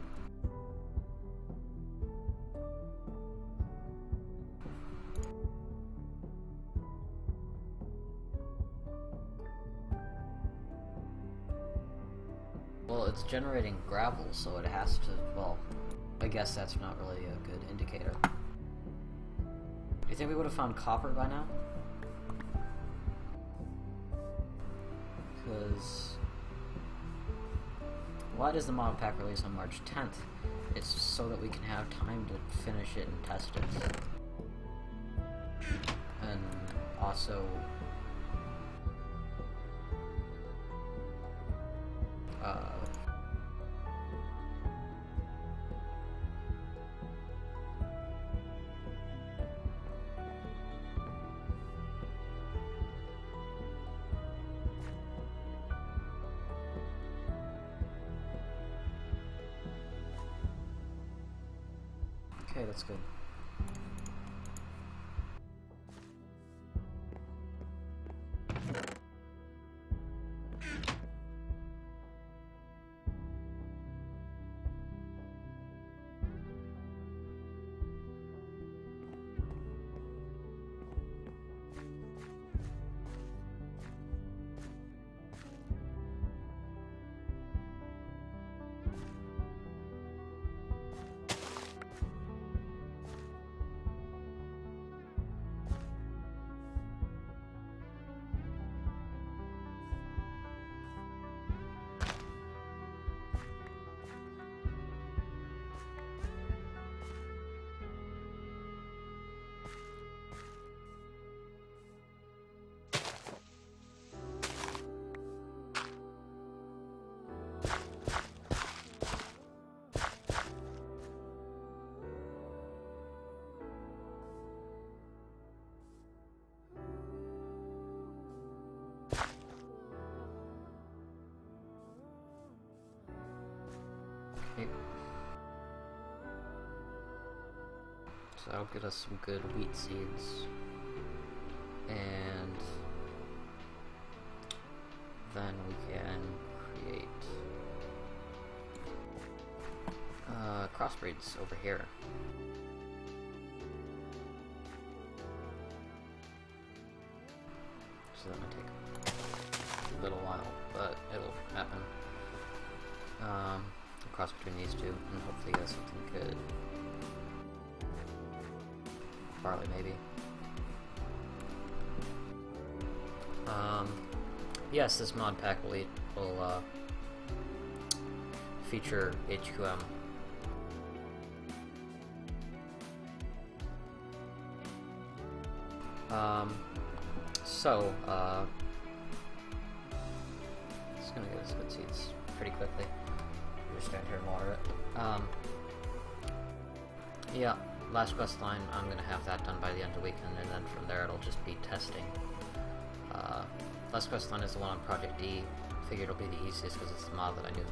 [SPEAKER 1] Well, it's generating gravel, so it has to... well, I guess that's not really a good indicator. Do you think we would have found copper by now? Because... why does the Modpack release on March 10th? it's so that we can have time to finish it and test it. And also, okay, that's good. Okay. So that'll get us some good wheat seeds. And then we can create crossbreeds over here. So that might take a little while, but it'll happen. Cross between these two, and hopefully get something good. Barley, maybe. Yes, this mod pack will feature HQM. It's gonna give us good seeds pretty quickly. Just stand here and water it. Yeah, last quest line, I'm gonna have that done by the end of the weekend, and then from there it'll just be testing. Last quest line is the one on Project D. Figured it'll be the easiest because it's the mod that I knew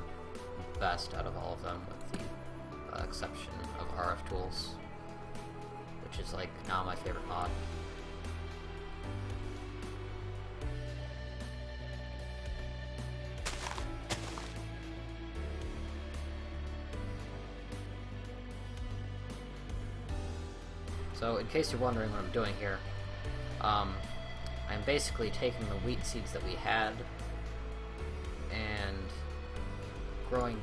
[SPEAKER 1] the best out of all of them, with the exception of RF Tools, which is like now my favorite mod. So, in case you're wondering what I'm doing here, I'm basically taking the wheat seeds that we had and growing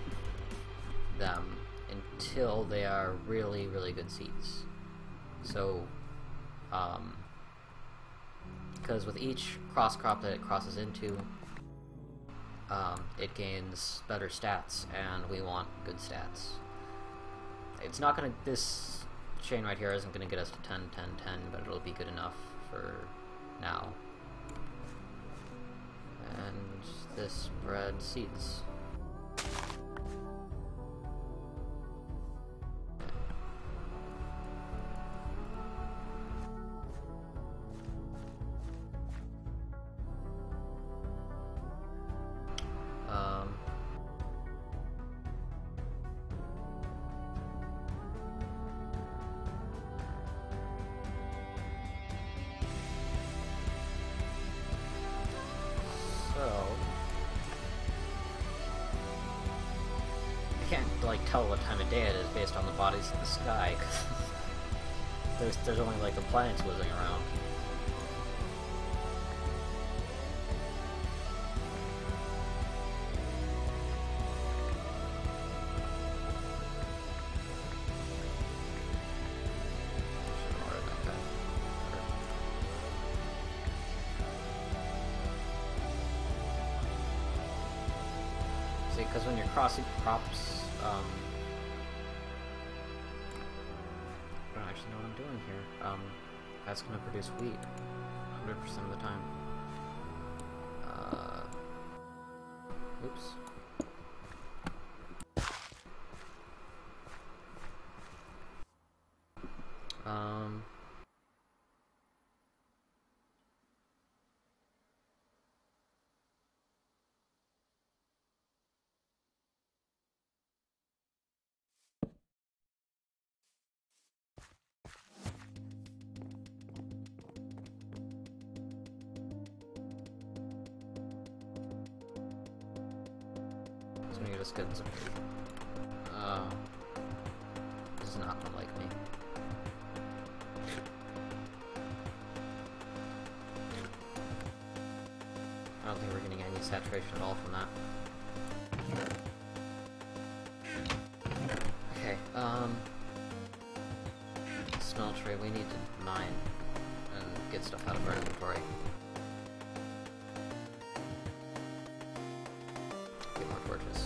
[SPEAKER 1] them until they are really, really good seeds. So, because with each cross crop that it crosses into, it gains better stats, and we want good stats. It's not gonna, this chain right here isn't going to get us to 10, 10, 10, but it'll be good enough for now. And this bred seeds. I can't like tell what time of day it is based on the bodies in the sky, because there's only like the planets whizzing around. Because when you're crossing crops, actually know what I'm doing here. That's gonna produce wheat 100% of the time. Oops. So you're just getting some. This is not gonna like me. I don't think we're getting any saturation at all from that. Okay, smell tray, we need to mine and get stuff out of our inventory. Get more torches.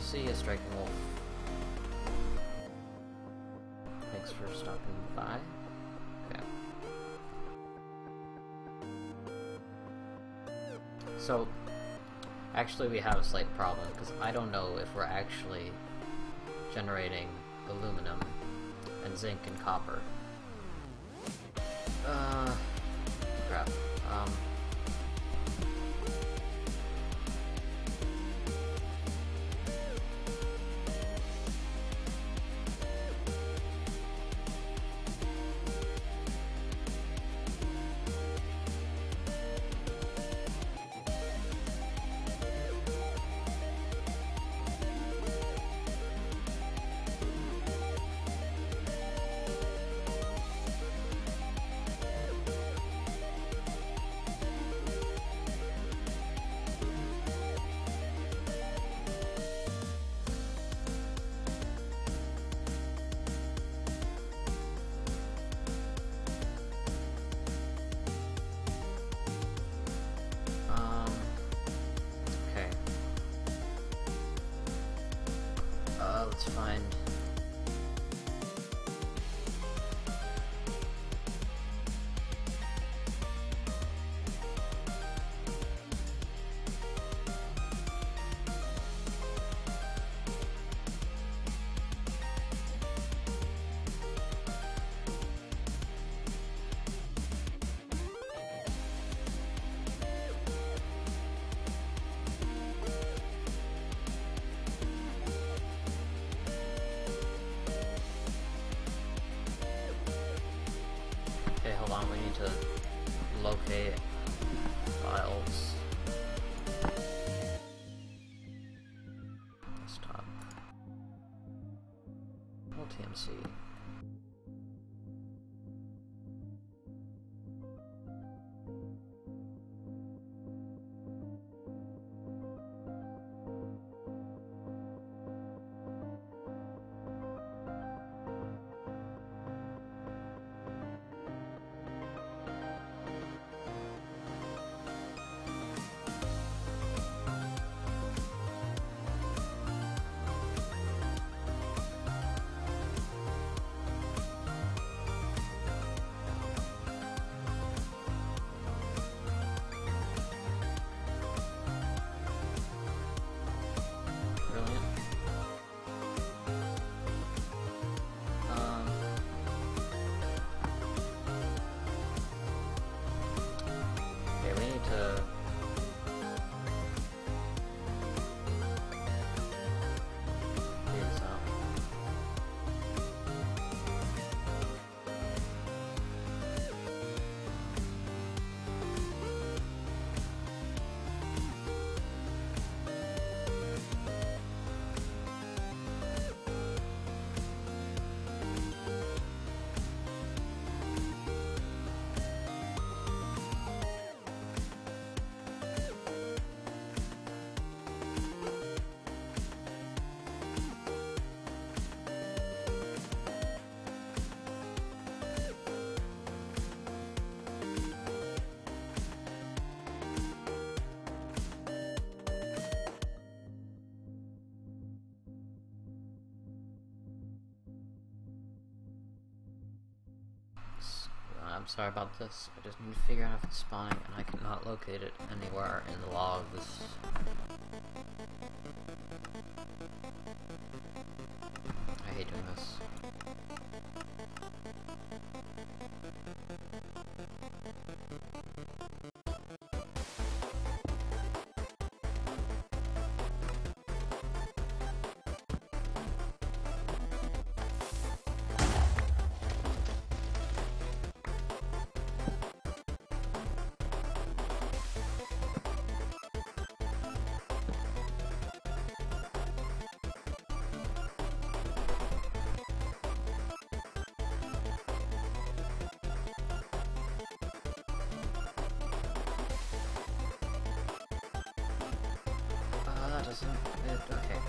[SPEAKER 1] See ya, Striking Wolf. Thanks for stopping by. Okay. So, actually we have a slight problem, because I don't know if we're actually generating aluminum and zinc and copper. Crap. Let's find... Okay, hold on, we need to locate files. Stop. TMC. I'm sorry about this. I just need to figure out if it's spawning, and I cannot locate it anywhere in the logs. I hate doing this. That doesn't... okay.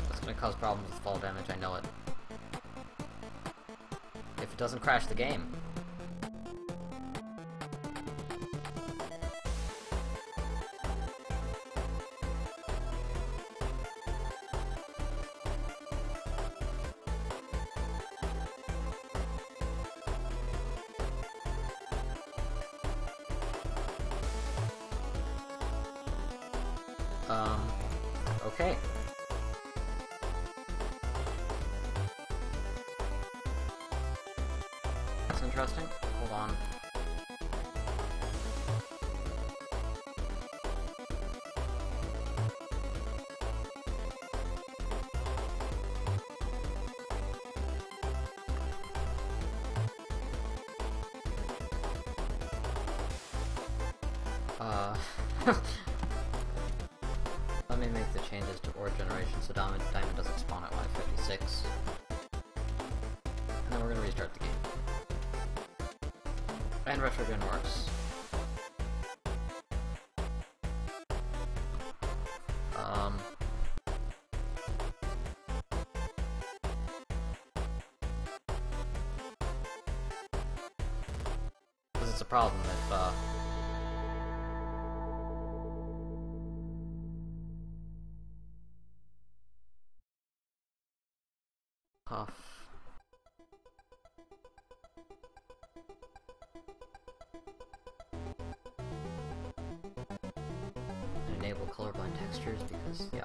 [SPEAKER 1] That's gonna cause problems with fall damage, I know it. If it doesn't crash the game. Okay. That's interesting. Hold on. Let me make the changes to ore generation so diamond doesn't spawn at 156. And then we're gonna restart the game. And retrogen works. Because it's a problem if, Puff. Enable colorblind textures because, yeah.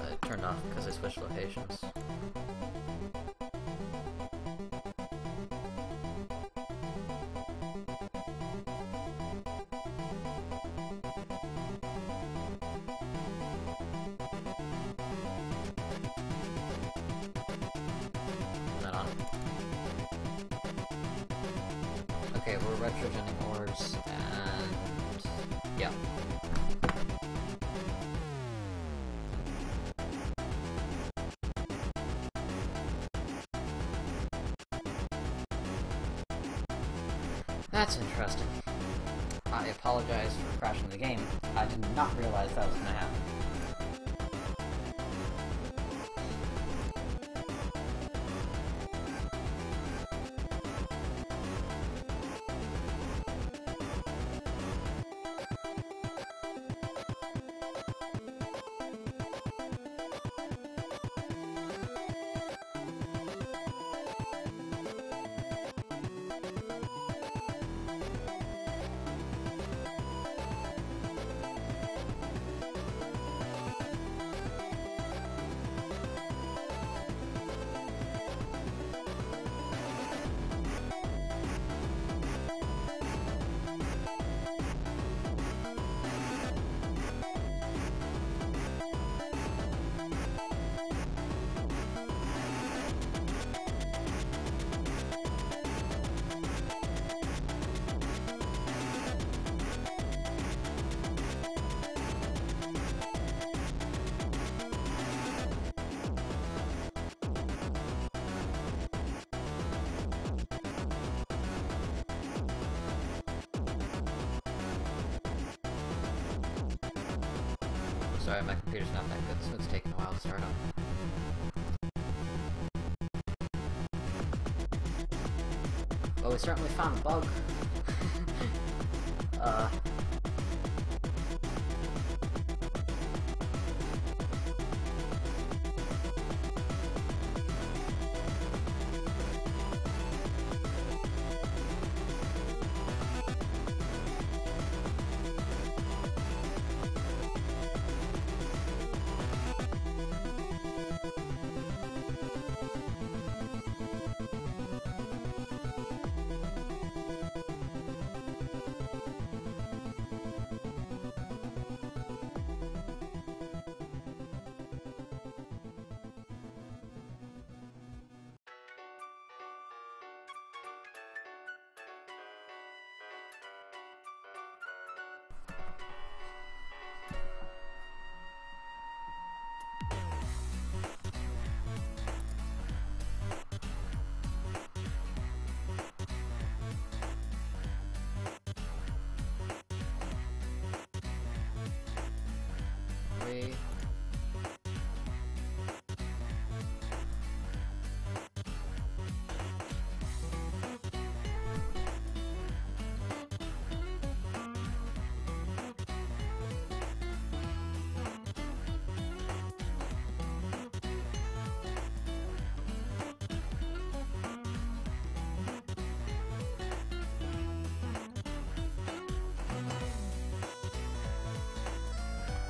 [SPEAKER 1] It turned off because I switched locations. Okay, we're retrogening ores, and yeah. That's interesting. I apologize for crashing the game. I did not realize that was going to happen. Sorry, my computer's not that good, so it's taking a while to start up. Well, we certainly found a bug.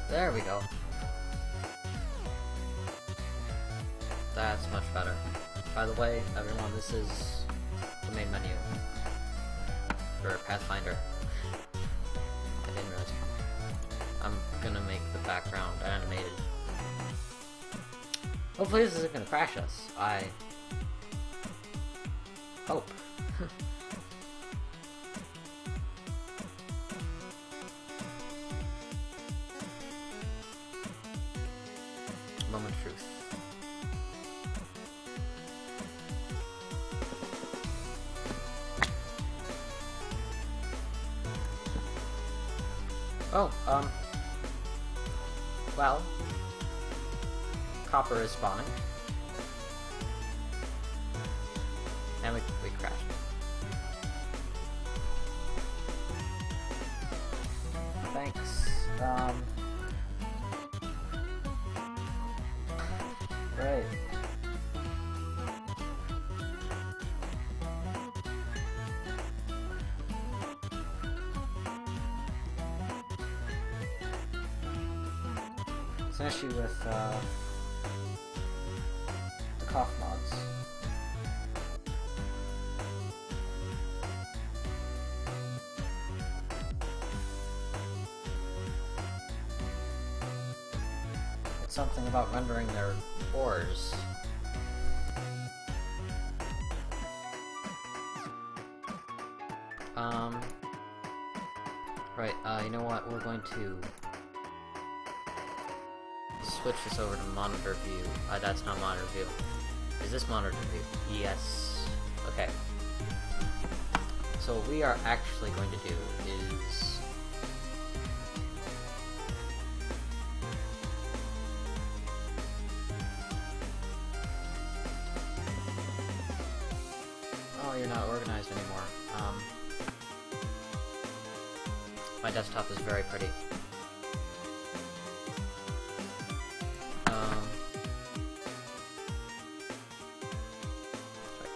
[SPEAKER 1] There we go. That's much better. By the way, everyone, this is the main menu for Pathfinder. I didn't realize. I'm gonna make the background animated. Hopefully this isn't gonna crash us. I hope. Moment of truth. Oh, well, copper is spawning, and we crashed. Thanks, right. It's an issue with, the cough mods. It's something about rendering their ores. Right, you know what, we're going to switch this over to monitor view. That's not monitor view. Is this monitor view? Yes. Okay. So what we are actually going to do is oh, you're not organized anymore. My desktop is very pretty.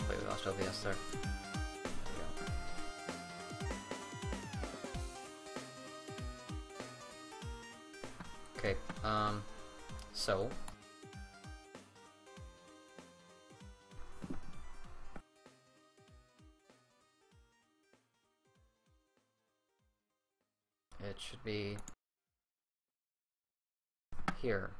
[SPEAKER 1] Wait, we lost OBS there. Okay, so it should be here.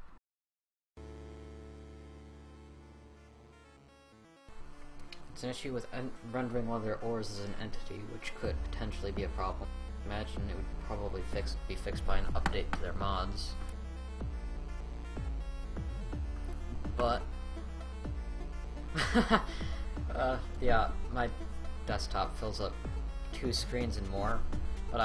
[SPEAKER 1] It's an issue with rendering one of their ores as an entity, which could potentially be a problem. Imagine it would probably be fixed by an update to their mods. But yeah, my desktop fills up 2 screens and more, but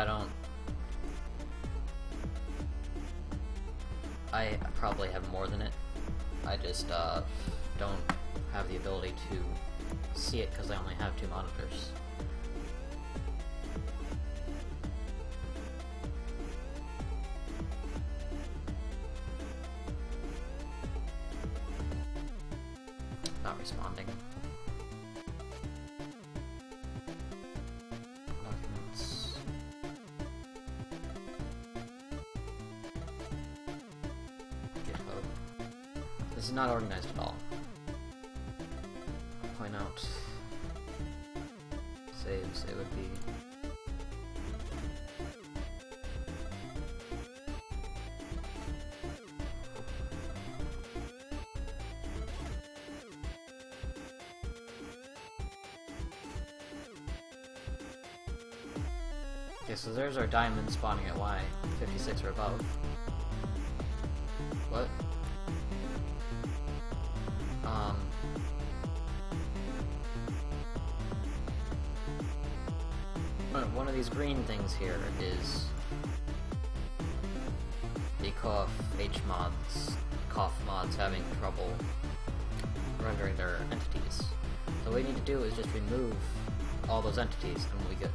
[SPEAKER 1] I probably have more than it. I just don't have the ability to see it because I only have 2 monitors. responding. Documents. GitHub. This is not organized at all. Point out saves, it would be okay, so there's our diamond spawning at Y, 56 or above. What? One of these green things here is the cough mods having trouble rendering their entities. So what we need to do is just remove all those entities and we'll be good.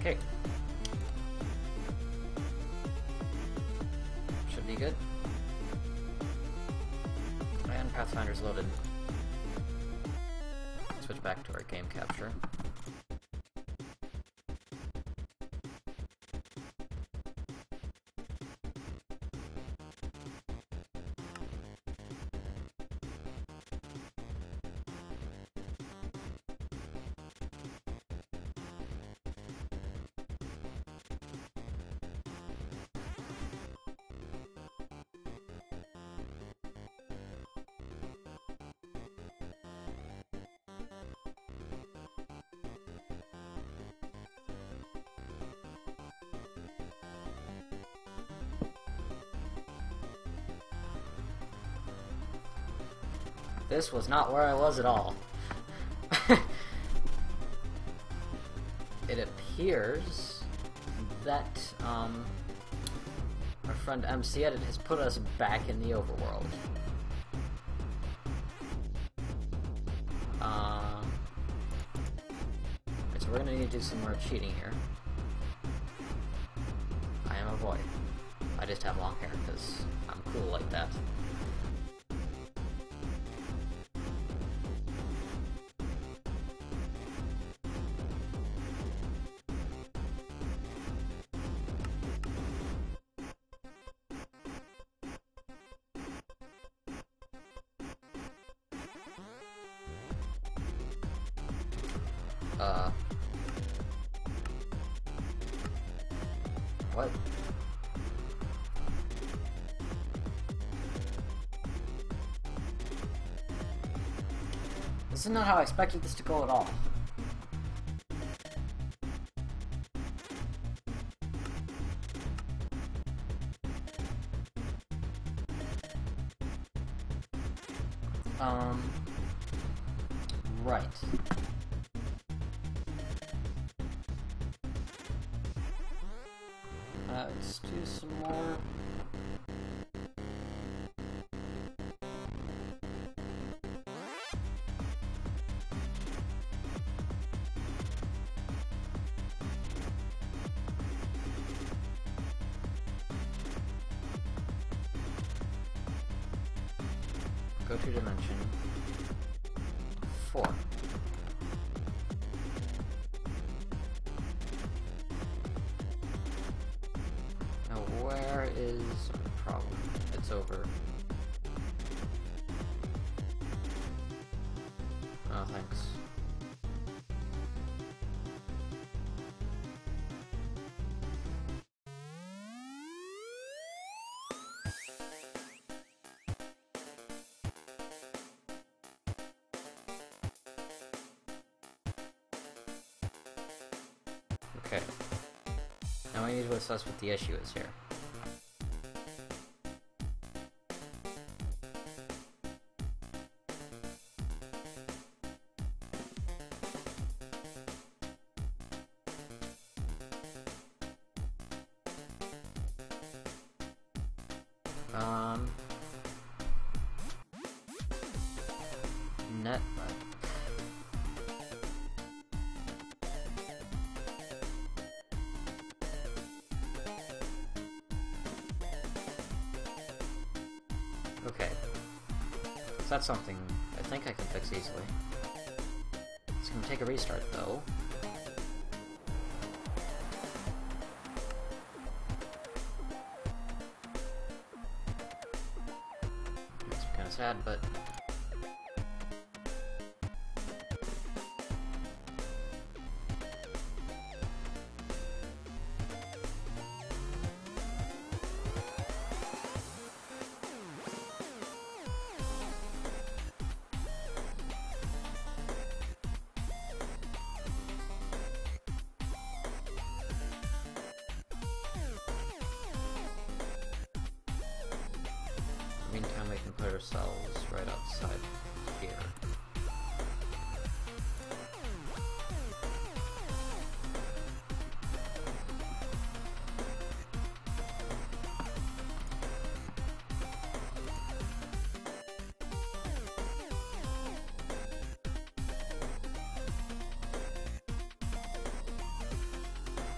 [SPEAKER 1] Okay. Should be good. And Pathfinder's loaded. Switch back to our game capture. This was not where I was at all. It appears that our friend MC Edit has put us back in the overworld. So we're gonna need to do some more cheating here. I am a boy. I just have long hair because I'm cool like that. What? This is not how I expected this to go at all. Right. Let's do some more. Go to dimension 4. Now where is the problem? It's over No thanks. Okay. Now we need to assess what the issue is here. Net. Okay. So that's something I think I can fix easily. It's gonna take a restart though. It's kinda sad, but meantime, we can put ourselves right outside here.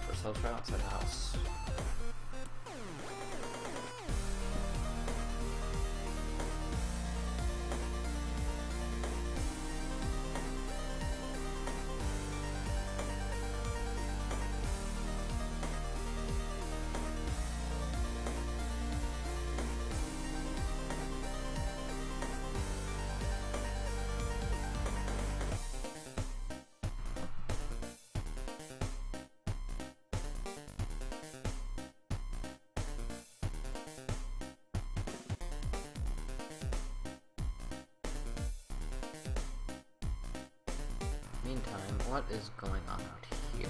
[SPEAKER 1] Put ourselves right outside the house. Meantime, what is going on out here?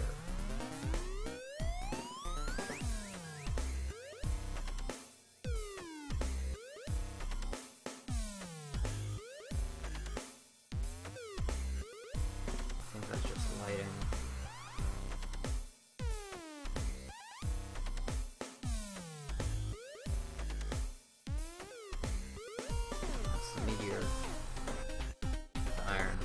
[SPEAKER 1] I think that's just lighting. That's the meteor. The iron.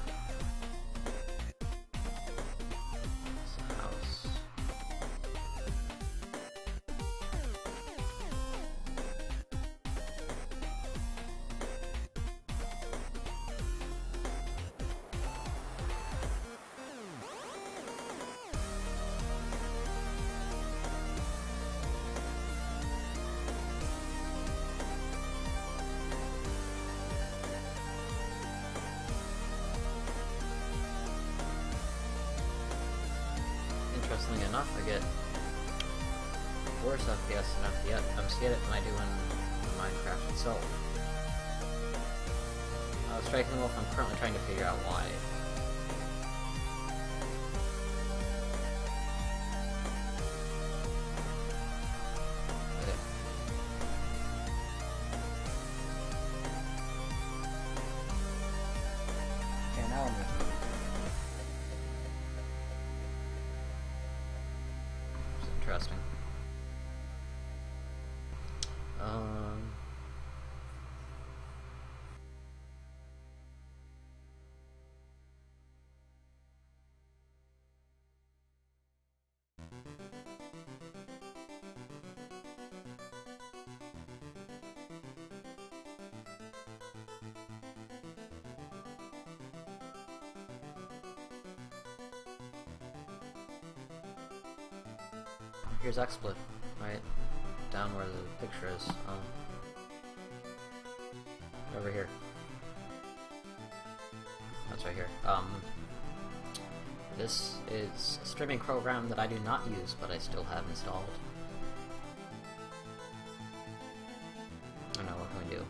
[SPEAKER 1] Interestingly enough, I get worse FPS than FPS than I do in Minecraft itself. Striking Wolf, I'm currently trying to figure out why. Okay, now I'm moving. Interesting. Here's XSplit, right down where the picture is. Over here. That's right here. here. This is a streaming program that I do not use, but I still have installed. Oh no, what can we do?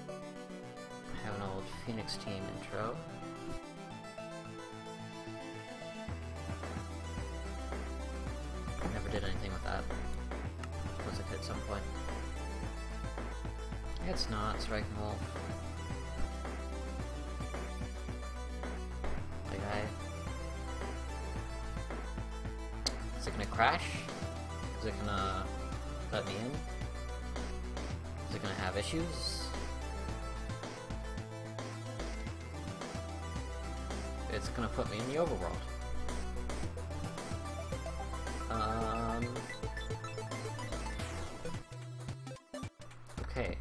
[SPEAKER 1] I have an old Phoenix Team intro. Never did anything with that. Was a kid at some point. It's not Striking Wolf. Like is it gonna crash? Is it gonna let me in? Is it gonna have issues? It's gonna put me in the overworld. Okay.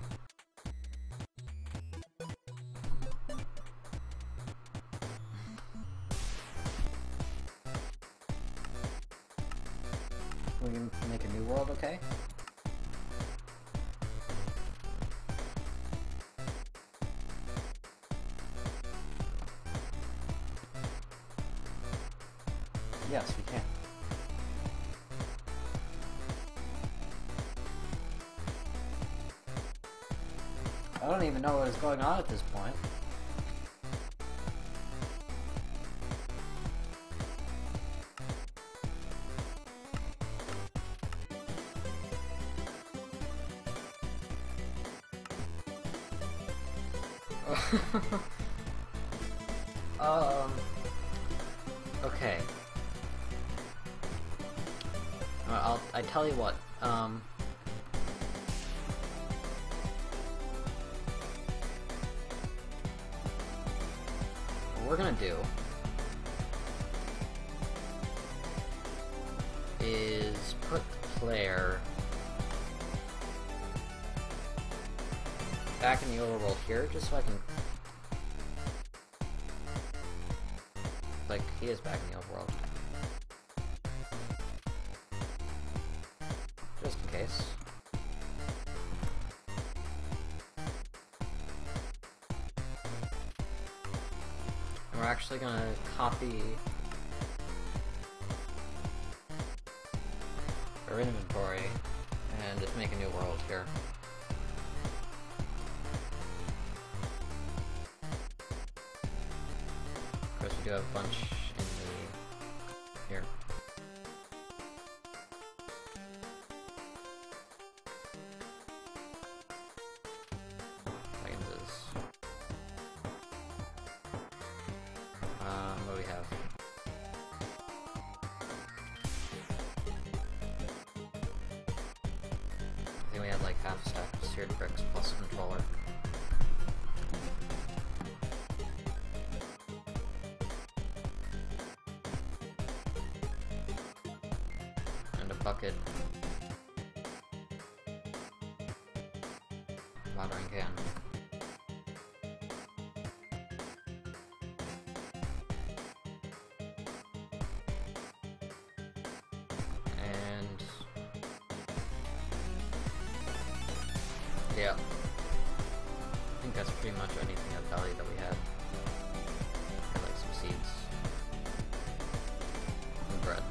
[SPEAKER 1] We can make a new world, okay? Yes, we can. I don't even know what is going on at this point. Okay. I tell you what, what we're gonna do is put the player back in the overworld here, just so I can, like, he is back in the overworld. Just in case. And we're actually gonna copy our inventory and just make a new world here. Of course, we do have a bunch in the here. What do we have? I think we had like half a stack of seared bricks plus a controller. And a bucket. Watering can. Yeah. I think that's pretty much anything of value that we had. And like some seeds. And bread.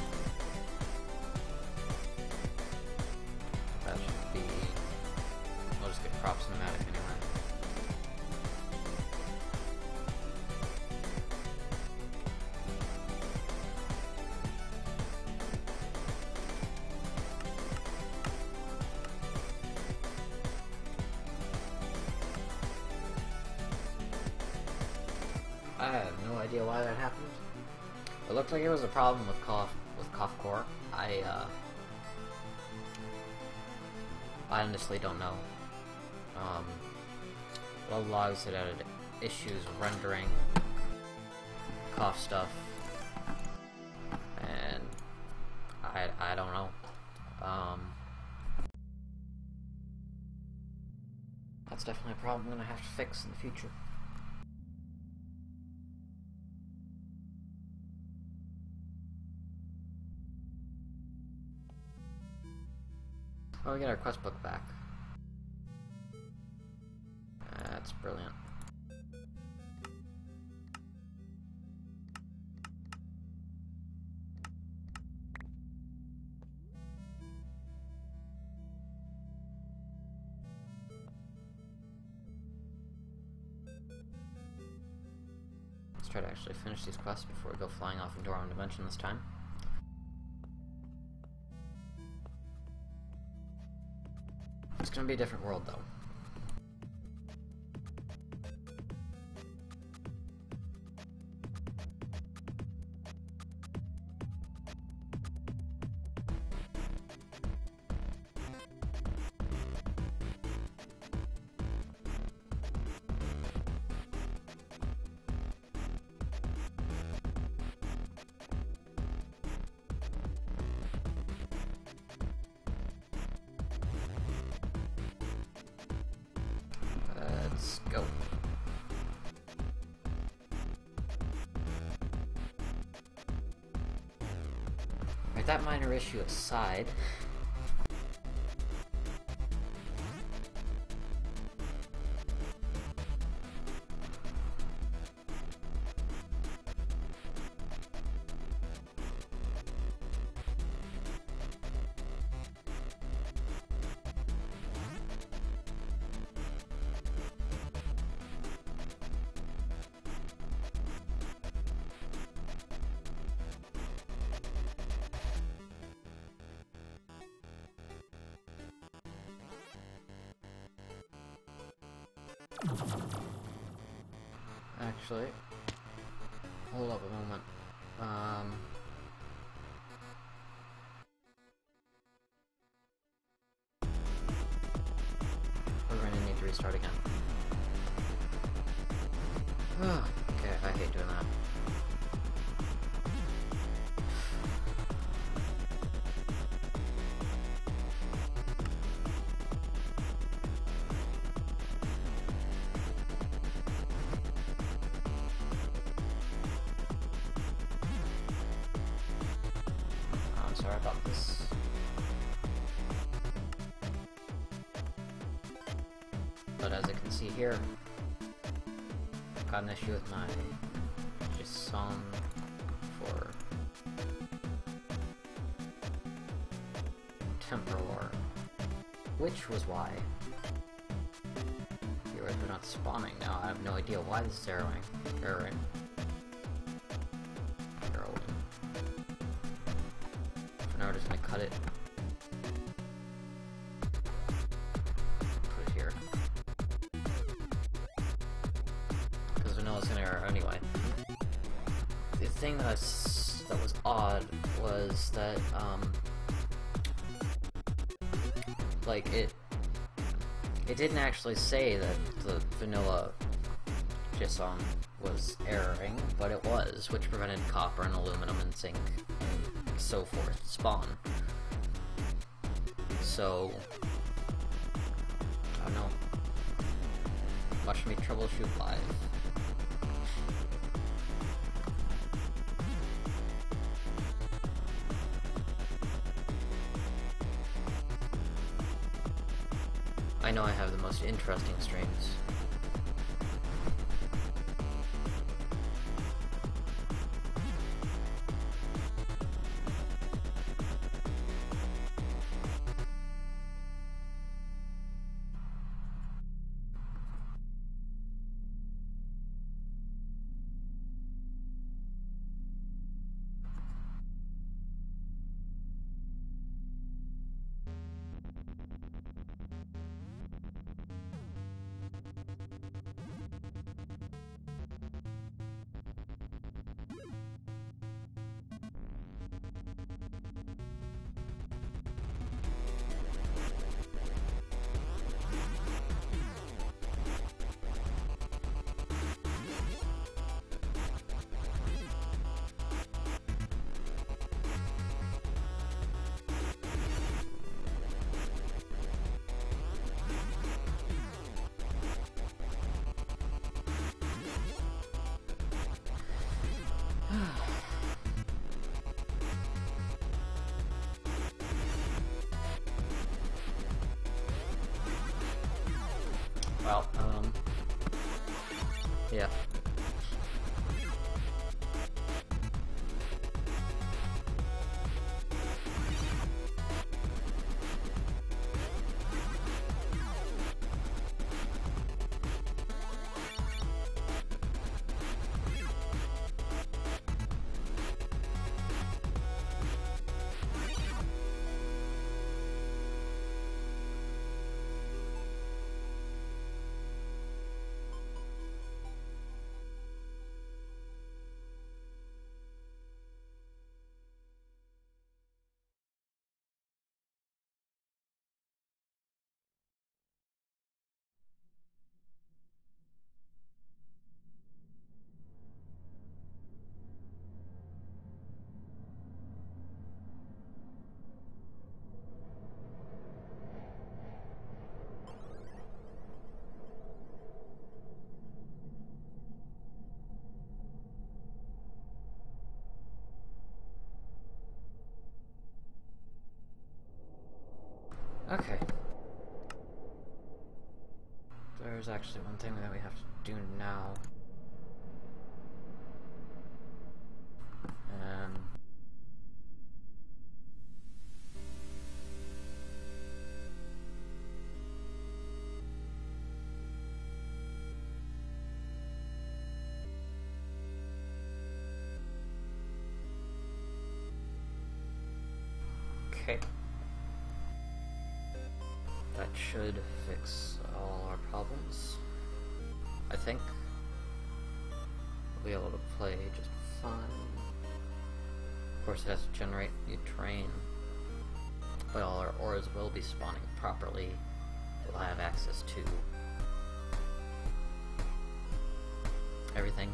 [SPEAKER 1] That should be... I'll just get crops nomadic anyway. I have no idea why that happened. It looked like it was a problem with cough core. I honestly don't know. Well, logs had added issues rendering cough stuff, and I don't know. That's definitely a problem I'm gonna have to fix in the future. Oh, we get our quest book back. That's brilliant. Let's try to actually finish these quests before we go flying off into our own dimension this time. It's gonna be a different world, though. Let's go. Right, that minor issue aside, actually, hold up a moment. We're gonna need to restart again. Okay, I hate doing that. Sorry about this. But as I can see here, I've got an issue with my JSON for temporal, which was why viewers are not spawning now. I have no idea why this is erroring. Now we're just gonna cut it. Put it here. Because we know it's gonna error anyway. The thing that was odd was that, like, it didn't actually say that the vanilla JSON was erroring, but it was, which prevented copper and aluminum and zinc so forth spawn. So I don't know. Watch me troubleshoot live. I know I have the most interesting streams. Well, yeah. Okay. There's actually one thing that we have to do now. And okay. That should fix all our problems. I think we'll be able to play just fine. Of course, it has to generate new terrain, but all our auras will be spawning properly. We'll have access to everything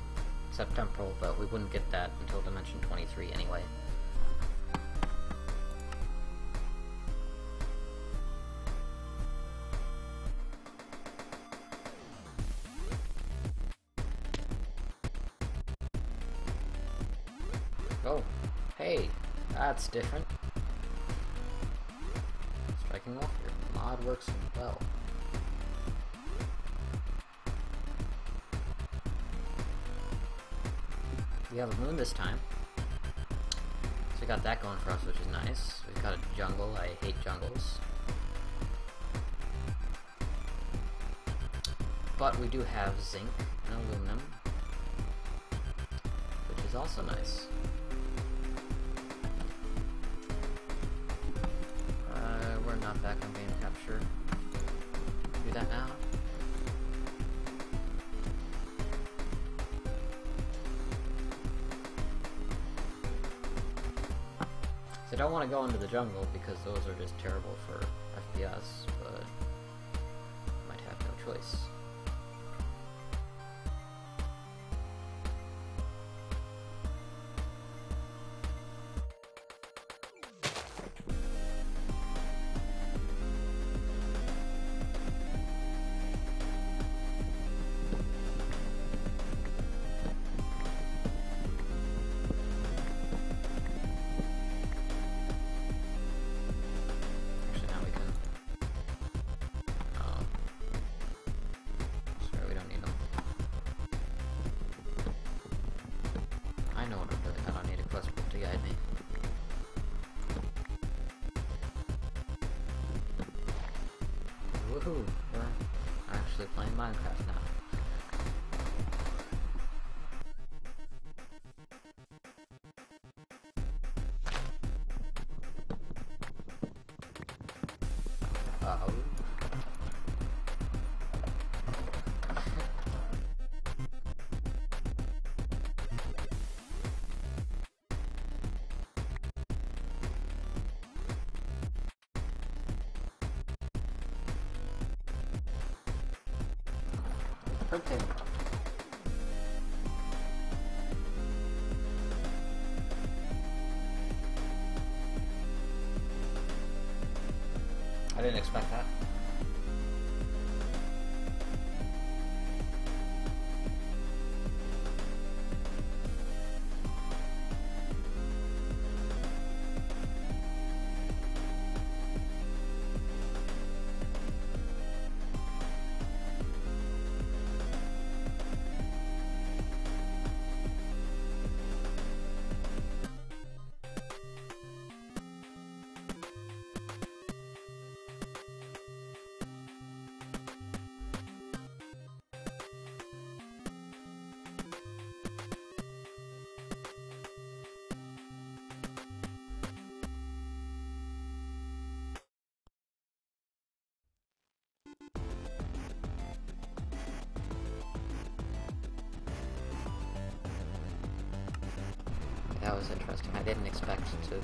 [SPEAKER 1] except temporal, but we wouldn't get that until Dimension 23 anyway. Oh, hey, that's different. Striking off, your mod works well. We have a moon this time, so we got that going for us, which is nice. We've got a jungle. I hate jungles. But we do have zinc and aluminum, which is also nice. We're not back on game capture. Do that now. So I don't want to go into the jungle because those are just terrible for FPS, but I might have no choice. Woohoo! We're actually playing Minecraft now. Uh-oh. Printing. I didn't expect that. That was interesting. I didn't expect to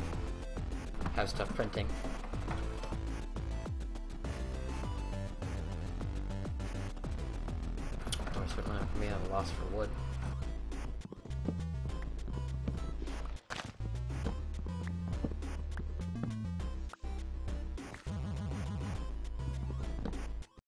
[SPEAKER 1] have stuff printing. We're certainly not going to have a loss for wood.